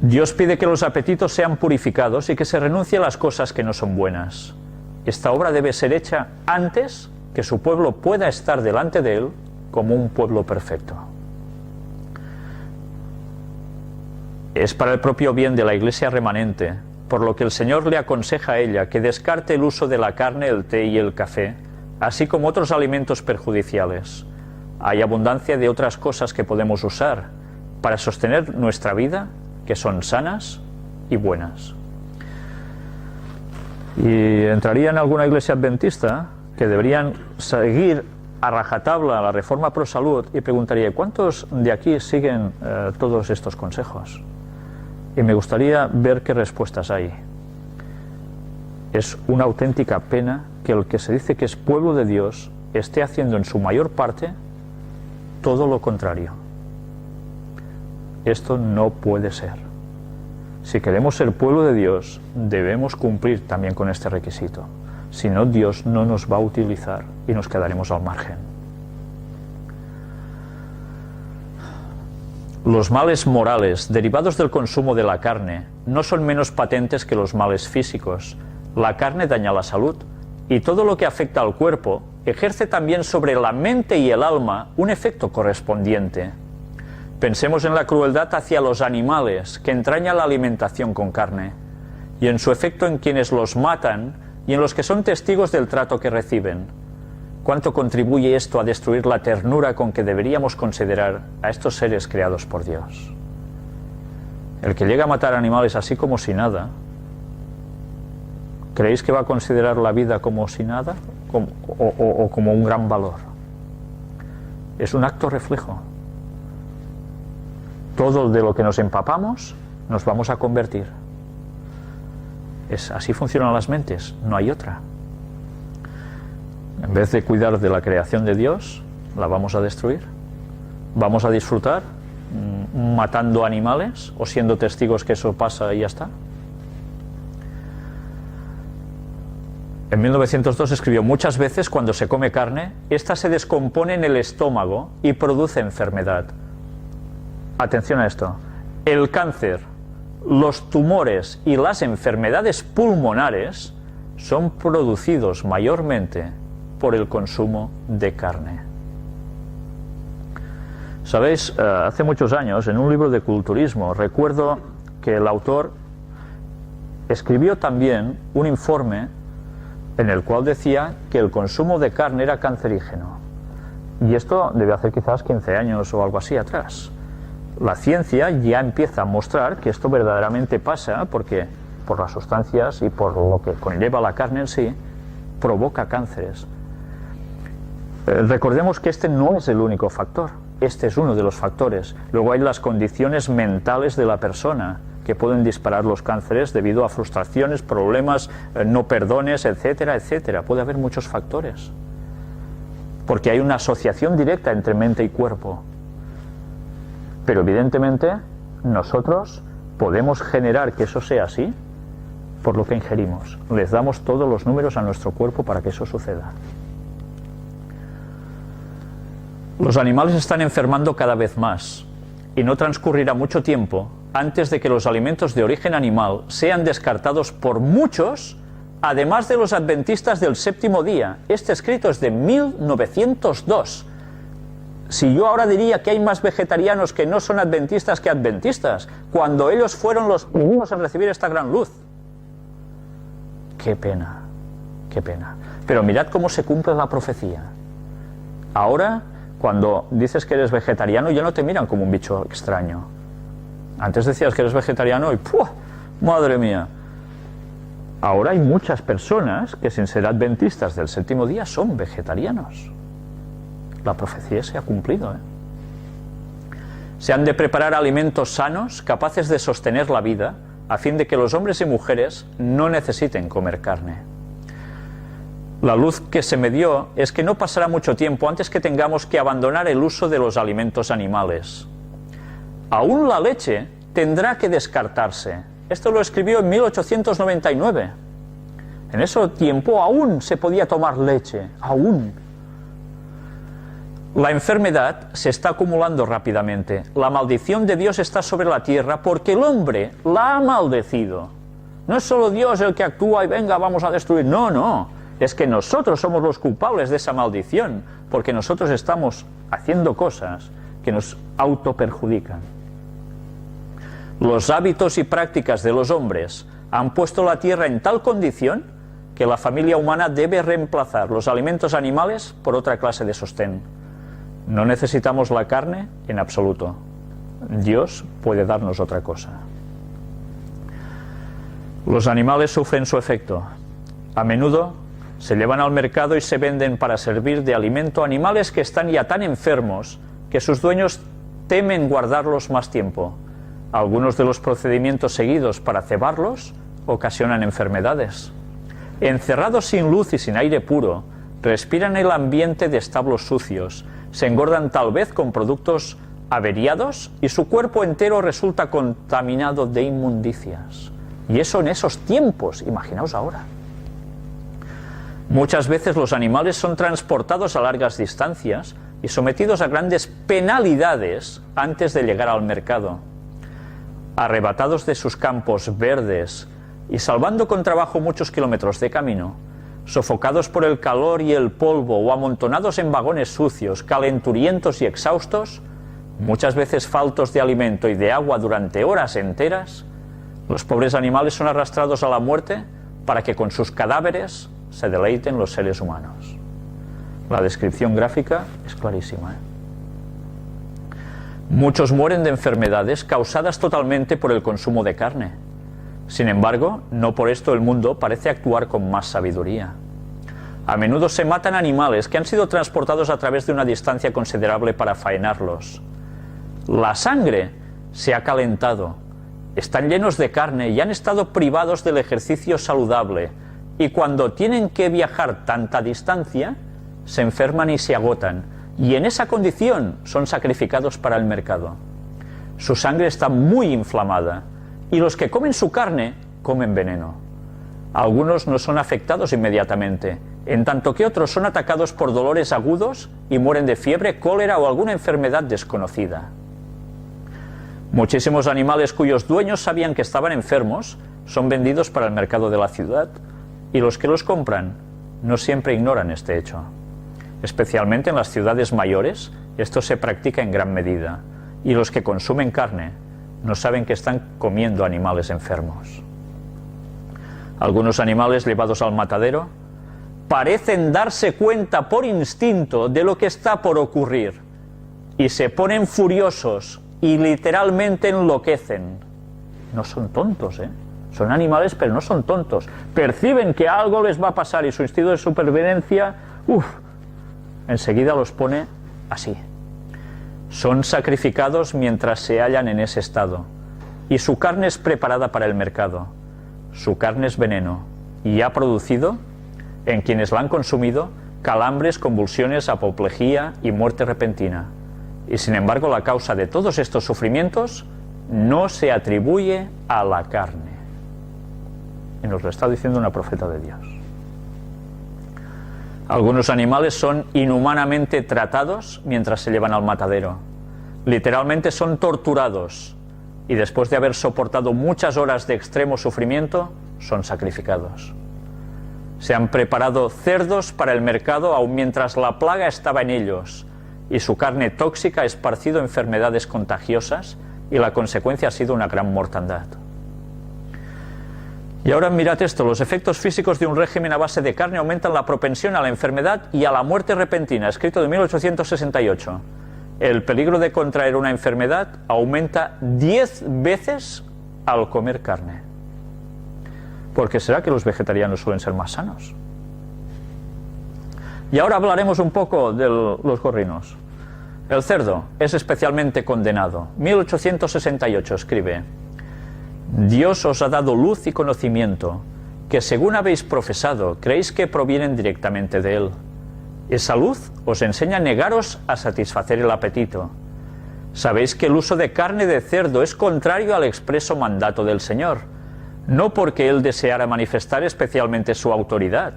Dios pide que los apetitos sean purificados y que se renuncie a las cosas que no son buenas. Esta obra debe ser hecha antes que su pueblo pueda estar delante de él como un pueblo perfecto. Es para el propio bien de la iglesia remanente, por lo que el Señor le aconseja a ella que descarte el uso de la carne, el té y el café, así como otros alimentos perjudiciales. Hay abundancia de otras cosas que podemos usar para sostener nuestra vida, que son sanas y buenas. Y entraría en alguna iglesia adventista que deberían seguir a rajatabla la reforma pro salud y preguntaría: ¿cuántos de aquí siguen todos estos consejos? Y me gustaría ver qué respuestas hay. Es una auténtica pena que el que se dice que es pueblo de Dios esté haciendo en su mayor parte todo lo contrario. Esto no puede ser. Si queremos ser pueblo de Dios, debemos cumplir también con este requisito. Si no, Dios no nos va a utilizar y nos quedaremos al margen. Los males morales derivados del consumo de la carne no son menos patentes que los males físicos. La carne daña la salud y todo lo que afecta al cuerpo ejerce también sobre la mente y el alma un efecto correspondiente. Pensemos en la crueldad hacia los animales que entraña la alimentación con carne, y en su efecto en quienes los matan y en los que son testigos del trato que reciben. ¿Cuánto contribuye esto a destruir la ternura con que deberíamos considerar a estos seres creados por Dios? El que llega a matar animales así como si nada, ¿creéis que va a considerar la vida como si nada o como un gran valor? Es un acto reflejo. Todo de lo que nos empapamos nos vamos a convertir. Así funcionan las mentes, no hay otra. En vez de cuidar de la creación de Dios, la vamos a destruir. Vamos a disfrutar matando animales o siendo testigos que eso pasa y ya está. En 1902 escribió: muchas veces cuando se come carne, ésta se descompone en el estómago y produce enfermedad. Atención a esto: el cáncer, los tumores y las enfermedades pulmonares son producidos mayormente por el consumo de carne. Sabéis, hace muchos años, en un libro de culturismo, recuerdo porque el autor escribió también un informe en el cual decía que el consumo de carne era cancerígeno. Y esto debe hacer quizás 15 años o algo así atrás. La ciencia ya empieza a mostrar que esto verdaderamente pasa porque por las sustancias y por lo que conlleva la carne en sí, provoca cánceres. Recordemos que este no es el único factor, este es uno de los factores. Luego hay las condiciones mentales de la persona que pueden disparar los cánceres debido a frustraciones, problemas, no perdones, etcétera, etcétera. Puede haber muchos factores, porque hay una asociación directa entre mente y cuerpo. Pero evidentemente nosotros podemos generar que eso sea así por lo que ingerimos. Les damos todos los números a nuestro cuerpo para que eso suceda. Los animales están enfermando cada vez más y no transcurrirá mucho tiempo antes de que los alimentos de origen animal sean descartados por muchos, además de los adventistas del séptimo día. Este escrito es de 1902. Si yo ahora diría que hay más vegetarianos que no son adventistas que adventistas, cuando ellos fueron los primeros en recibir esta gran luz. Qué pena, qué pena. Pero mirad cómo se cumple la profecía. Ahora, cuando dices que eres vegetariano, ya no te miran como un bicho extraño. Antes decías que eres vegetariano y ¡pua! ¡Madre mía! Ahora hay muchas personas que, sin ser adventistas del séptimo día, son vegetarianos. La profecía se ha cumplido, ¿eh? Se han de preparar alimentos sanos, capaces de sostener la vida, a fin de que los hombres y mujeres no necesiten comer carne. La luz que se me dio es que no pasará mucho tiempo antes que tengamos que abandonar el uso de los alimentos animales. Aún la leche tendrá que descartarse. Esto lo escribió en 1899. En ese tiempo aún se podía tomar leche, aún. La enfermedad se está acumulando rápidamente. La maldición de Dios está sobre la tierra porque el hombre la ha maldecido. No es solo Dios el que actúa y venga, vamos a destruir. No, no. Es que nosotros somos los culpables de esa maldición, porque nosotros estamos haciendo cosas que nos autoperjudican. Los hábitos y prácticas de los hombres han puesto la tierra en tal condición que la familia humana debe reemplazar los alimentos animales por otra clase de sostén. No necesitamos la carne en absoluto. Dios puede darnos otra cosa. Los animales sufren su efecto. A menudo se llevan al mercado y se venden para servir de alimento a animales que están ya tan enfermos que sus dueños temen guardarlos más tiempo. Algunos de los procedimientos seguidos para cebarlos ocasionan enfermedades. Encerrados sin luz y sin aire puro, respiran el ambiente de establos sucios, se engordan tal vez con productos averiados y su cuerpo entero resulta contaminado de inmundicias. Y eso en esos tiempos, imaginaos ahora. Muchas veces los animales son transportados a largas distancias y sometidos a grandes penalidades antes de llegar al mercado. Arrebatados de sus campos verdes y salvando con trabajo muchos kilómetros de camino, sofocados por el calor y el polvo o amontonados en vagones sucios, calenturientos y exhaustos, muchas veces faltos de alimento y de agua durante horas enteras, los pobres animales son arrastrados a la muerte para que con sus cadáveres se deleiten los seres humanos. La descripción gráfica es clarísima, ¿eh? Muchos mueren de enfermedades causadas totalmente por el consumo de carne. Sin embargo, no por esto el mundo parece actuar con más sabiduría. A menudo se matan animales que han sido transportados a través de una distancia considerable para faenarlos. La sangre se ha calentado, están llenos de carne y han estado privados del ejercicio saludable, y cuando tienen que viajar tanta distancia, se enferman y se agotan, y en esa condición son sacrificados para el mercado. Su sangre está muy inflamada, y los que comen su carne comen veneno. Algunos no son afectados inmediatamente, en tanto que otros son atacados por dolores agudos y mueren de fiebre, cólera o alguna enfermedad desconocida. Muchísimos animales cuyos dueños sabían que estaban enfermos son vendidos para el mercado de la ciudad, y los que los compran no siempre ignoran este hecho. Especialmente en las ciudades mayores, esto se practica en gran medida, y los que consumen carne no saben que están comiendo animales enfermos. Algunos animales llevados al matadero parecen darse cuenta por instinto de lo que está por ocurrir y se ponen furiosos y literalmente enloquecen. No son tontos, son animales, pero no son tontos. Perciben que algo les va a pasar y su instinto de supervivencia, enseguida los pone así. Son sacrificados mientras se hallan en ese estado y su carne es preparada para el mercado. Su carne es veneno y ha producido, en quienes la han consumido, calambres, convulsiones, apoplejía y muerte repentina. Y sin embargo, la causa de todos estos sufrimientos no se atribuye a la carne. Y nos lo está diciendo una profeta de Dios. Algunos animales son inhumanamente tratados mientras se llevan al matadero. Literalmente son torturados y después de haber soportado muchas horas de extremo sufrimiento, son sacrificados. Se han preparado cerdos para el mercado aun mientras la plaga estaba en ellos, y su carne tóxica ha esparcido enfermedades contagiosas y la consecuencia ha sido una gran mortandad. Y ahora mirad esto, los efectos físicos de un régimen a base de carne aumentan la propensión a la enfermedad y a la muerte repentina, escrito de 1868. El peligro de contraer una enfermedad aumenta 10 veces al comer carne. ¿Por qué será que los vegetarianos suelen ser más sanos? Y ahora hablaremos un poco de los gorrinos. El cerdo es especialmente condenado. 1868 escribe: Dios os ha dado luz y conocimiento, que según habéis profesado, creéis que provienen directamente de Él. Esa luz os enseña a negaros a satisfacer el apetito. Sabéis que el uso de carne de cerdo es contrario al expreso mandato del Señor, no porque Él deseara manifestar especialmente su autoridad,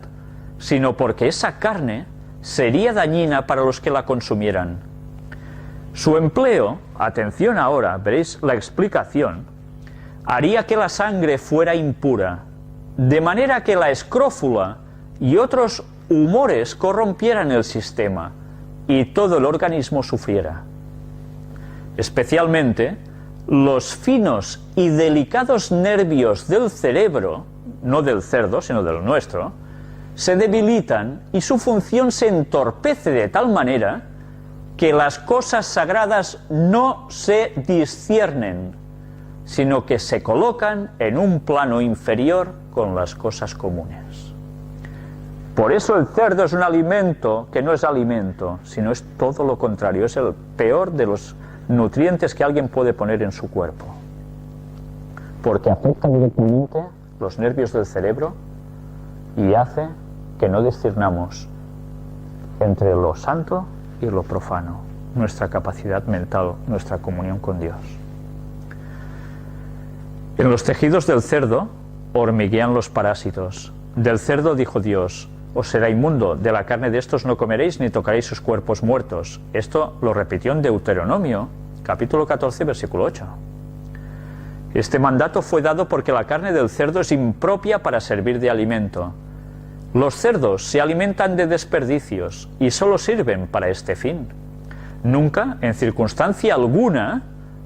sino porque esa carne sería dañina para los que la consumieran. Su empleo, atención ahora, veréis la explicación, haría que la sangre fuera impura, de manera que la escrófula y otros humores corrompieran el sistema y todo el organismo sufriera. Especialmente, los finos y delicados nervios del cerebro, no del cerdo, sino del nuestro, se debilitan y su función se entorpece de tal manera que las cosas sagradas no se disciernen, sino que se colocan en un plano inferior con las cosas comunes. Por eso el cerdo es un alimento que no es alimento, sino es todo lo contrario, es el peor de los nutrientes que alguien puede poner en su cuerpo, porque afecta directamente los nervios del cerebro y hace que no discernamos entre lo santo y lo profano, nuestra capacidad mental, nuestra comunión con Dios. En los tejidos del cerdo hormiguean los parásitos. Del cerdo dijo Dios: os será inmundo, de la carne de estos no comeréis ni tocaréis sus cuerpos muertos. Esto lo repitió en Deuteronomio, capítulo 14, versículo 8. Este mandato fue dado porque la carne del cerdo es impropia para servir de alimento. Los cerdos se alimentan de desperdicios y solo sirven para este fin. Nunca, en circunstancia alguna,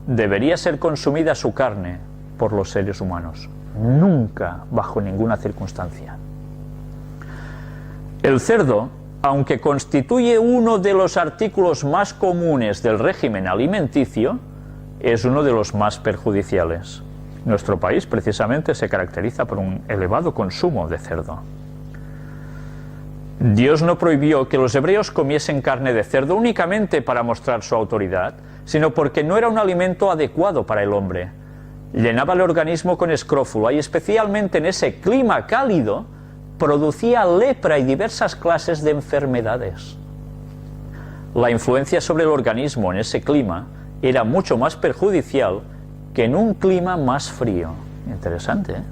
debería ser consumida su carne por los seres humanos. Nunca, bajo ninguna circunstancia. El cerdo, aunque constituye uno de los artículos más comunes del régimen alimenticio, es uno de los más perjudiciales. Nuestro país precisamente se caracteriza por un elevado consumo de cerdo. Dios no prohibió que los hebreos comiesen carne de cerdo únicamente para mostrar su autoridad, sino porque no era un alimento adecuado para el hombre. Llenaba el organismo con escrófula y especialmente en ese clima cálido producía lepra y diversas clases de enfermedades. La influencia sobre el organismo en ese clima era mucho más perjudicial que en un clima más frío. Interesante, ¿eh?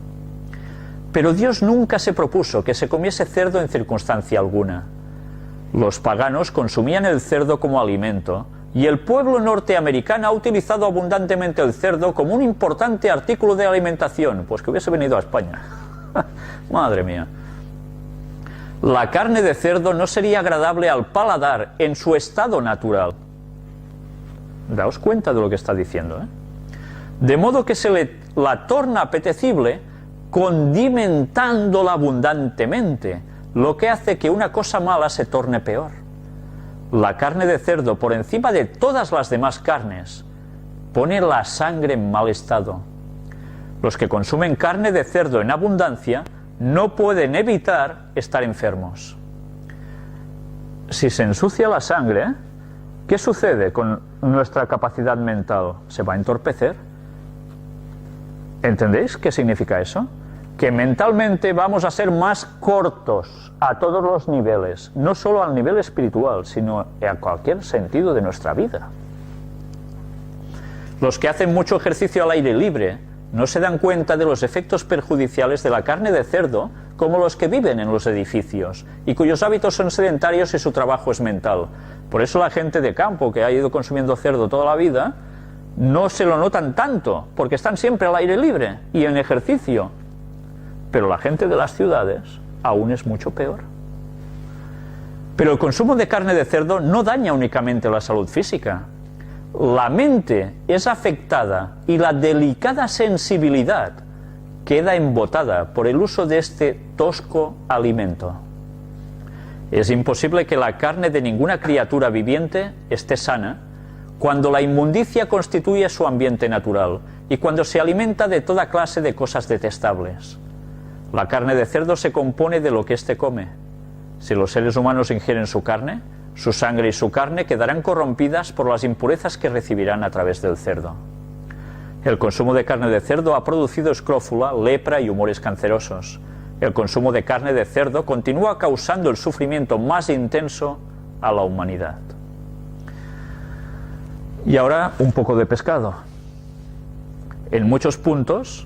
Pero Dios nunca se propuso que se comiese cerdo en circunstancia alguna. Los paganos consumían el cerdo como alimento y el pueblo norteamericano ha utilizado abundantemente el cerdo como un importante artículo de alimentación, pues que hubiese venido a España. Madre mía. La carne de cerdo no sería agradable al paladar en su estado natural. Daos cuenta de lo que está diciendo, ¿eh? de modo que la torna apetecible condimentándola abundantemente, lo que hace que una cosa mala se torne peor. La carne de cerdo, por encima de todas las demás carnes, pone la sangre en mal estado. Los que consumen carne de cerdo en abundancia no pueden evitar estar enfermos. Si se ensucia la sangre, ¿qué sucede con nuestra capacidad mental? Se va a entorpecer. ¿Entendéis qué significa eso? Que mentalmente vamos a ser más cortos a todos los niveles, no solo al nivel espiritual, sino a cualquier sentido de nuestra vida. Los que hacen mucho ejercicio al aire libre no se dan cuenta de los efectos perjudiciales de la carne de cerdo, como los que viven en los edificios y cuyos hábitos son sedentarios y su trabajo es mental. Por eso la gente de campo que ha ido consumiendo cerdo toda la vida no se lo notan tanto, porque están siempre al aire libre y en ejercicio. Pero la gente de las ciudades aún es mucho peor. Pero el consumo de carne de cerdo no daña únicamente la salud física. La mente es afectada y la delicada sensibilidad queda embotada por el uso de este tosco alimento. Es imposible que la carne de ninguna criatura viviente esté sana cuando la inmundicia constituye su ambiente natural y cuando se alimenta de toda clase de cosas detestables. La carne de cerdo se compone de lo que éste come. Si los seres humanos ingieren su carne, su sangre y su carne quedarán corrompidas por las impurezas que recibirán a través del cerdo. El consumo de carne de cerdo ha producido escrófula, lepra y humores cancerosos. El consumo de carne de cerdo continúa causando el sufrimiento más intenso a la humanidad. Y ahora un poco de pescado. En muchos puntos,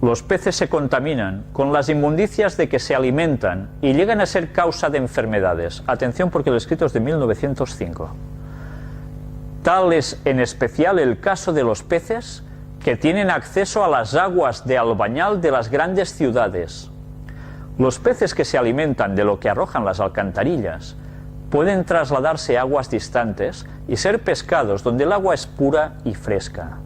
los peces se contaminan con las inmundicias de que se alimentan y llegan a ser causa de enfermedades. Atención, porque el escrito es de 1905. Tal es en especial el caso de los peces que tienen acceso a las aguas de albañal de las grandes ciudades. Los peces que se alimentan de lo que arrojan las alcantarillas pueden trasladarse a aguas distantes y ser pescados donde el agua es pura y fresca.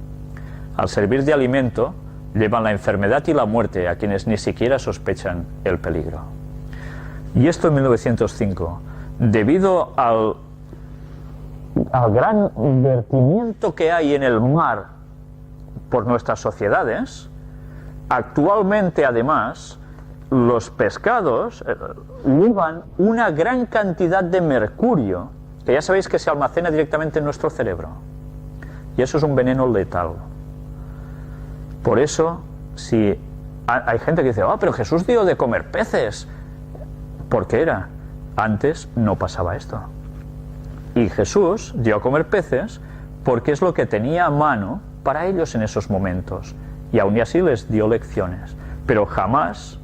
Al servir de alimento, llevan la enfermedad y la muerte a quienes ni siquiera sospechan el peligro. Y esto en 1905, debido al gran vertimiento que hay en el mar por nuestras sociedades, actualmente además los pescados llevan una gran cantidad de mercurio, que ya sabéis que se almacena directamente en nuestro cerebro, y eso es un veneno letal. Por eso, si hay gente que dice, pero Jesús dio de comer peces, ¿por qué era? Antes no pasaba esto. Y Jesús dio a comer peces porque es lo que tenía a mano para ellos en esos momentos. Y aún así les dio lecciones. Pero jamás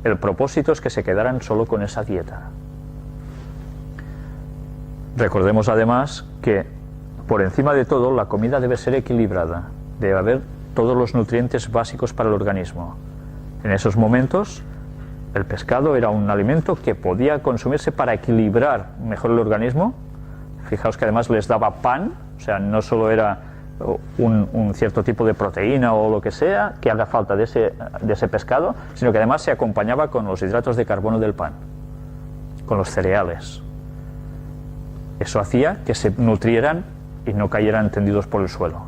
el propósito es que se quedaran solo con esa dieta. Recordemos además que, por encima de todo, la comida debe ser equilibrada. Debe haber todos los nutrientes básicos para el organismo. En esos momentos, el pescado era un alimento que podía consumirse para equilibrar mejor el organismo. Fijaos que además les daba pan, o sea, no solo era un cierto tipo de proteína o lo que sea que haga falta de ese pescado, sino que además se acompañaba con los hidratos de carbono del pan, con los cereales. Eso hacía que se nutrieran y no cayeran tendidos por el suelo,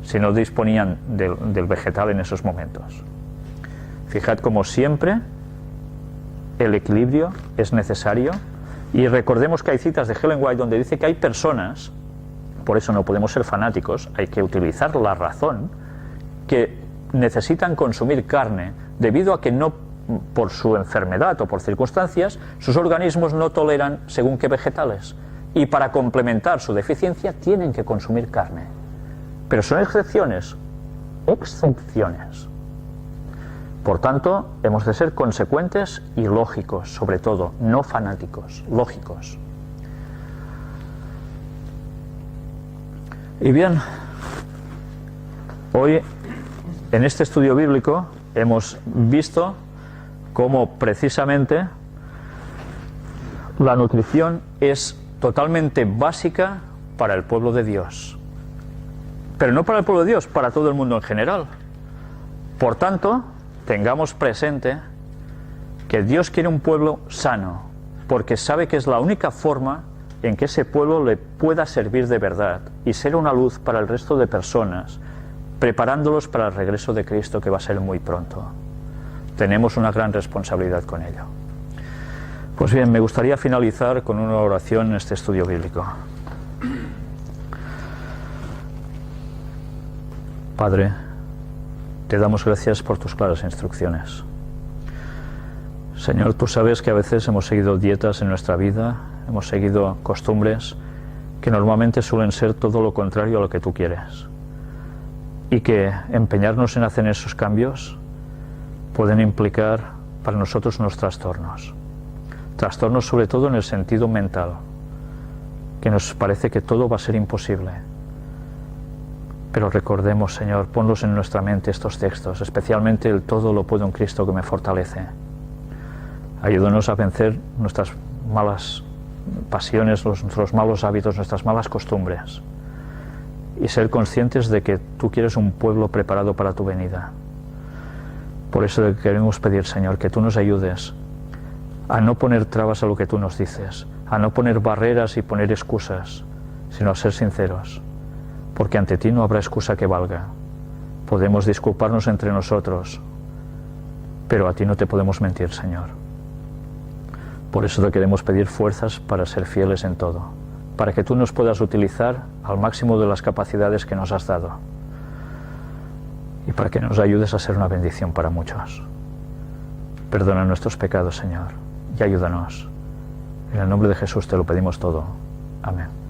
si no disponían del vegetal en esos momentos. Fijad como siempre el equilibrio es necesario, y recordemos que hay citas de Ellen White donde dice que hay personas, por eso no podemos ser fanáticos, hay que utilizar la razón, que necesitan consumir carne debido a que no, por su enfermedad o por circunstancias, sus organismos no toleran según qué vegetales, y para complementar su deficiencia tienen que consumir carne. Pero son excepciones. Por tanto, hemos de ser consecuentes y lógicos, sobre todo, no fanáticos, lógicos. Y bien, hoy en este estudio bíblico hemos visto cómo precisamente la nutrición es totalmente básica para el pueblo de Dios. pero no para el pueblo de Dios, para todo el mundo en general. Por tanto, tengamos presente que Dios quiere un pueblo sano, porque sabe que es la única forma en que ese pueblo le pueda servir de verdad y ser una luz para el resto de personas, preparándolos para el regreso de Cristo, que va a ser muy pronto. Tenemos una gran responsabilidad con ello. Pues bien, me gustaría finalizar con una oración en este estudio bíblico. Padre, te damos gracias por tus claras instrucciones. Señor, tú sabes que a veces hemos seguido dietas en nuestra vida, hemos seguido costumbres que normalmente suelen ser todo lo contrario a lo que tú quieres. Y que empeñarnos en hacer esos cambios pueden implicar para nosotros unos trastornos. Trastornos sobre todo en el sentido mental, que nos parece que todo va a ser imposible. Pero recordemos, Señor, ponlos en nuestra mente estos textos, especialmente el todo lo puedo en Cristo que me fortalece. Ayúdanos a vencer nuestras malas pasiones, nuestros malos hábitos, nuestras malas costumbres, y ser conscientes de que tú quieres un pueblo preparado para tu venida. Por eso queremos pedir, Señor, que tú nos ayudes a no poner trabas a lo que tú nos dices, a no poner barreras y poner excusas, sino a ser sinceros, porque ante ti no habrá excusa que valga. Podemos disculparnos entre nosotros, pero a ti no te podemos mentir, Señor. Por eso te queremos pedir fuerzas para ser fieles en todo, para que tú nos puedas utilizar al máximo de las capacidades que nos has dado, y para que nos ayudes a ser una bendición para muchos. Perdona nuestros pecados, Señor, y ayúdanos. En el nombre de Jesús te lo pedimos todo. Amén.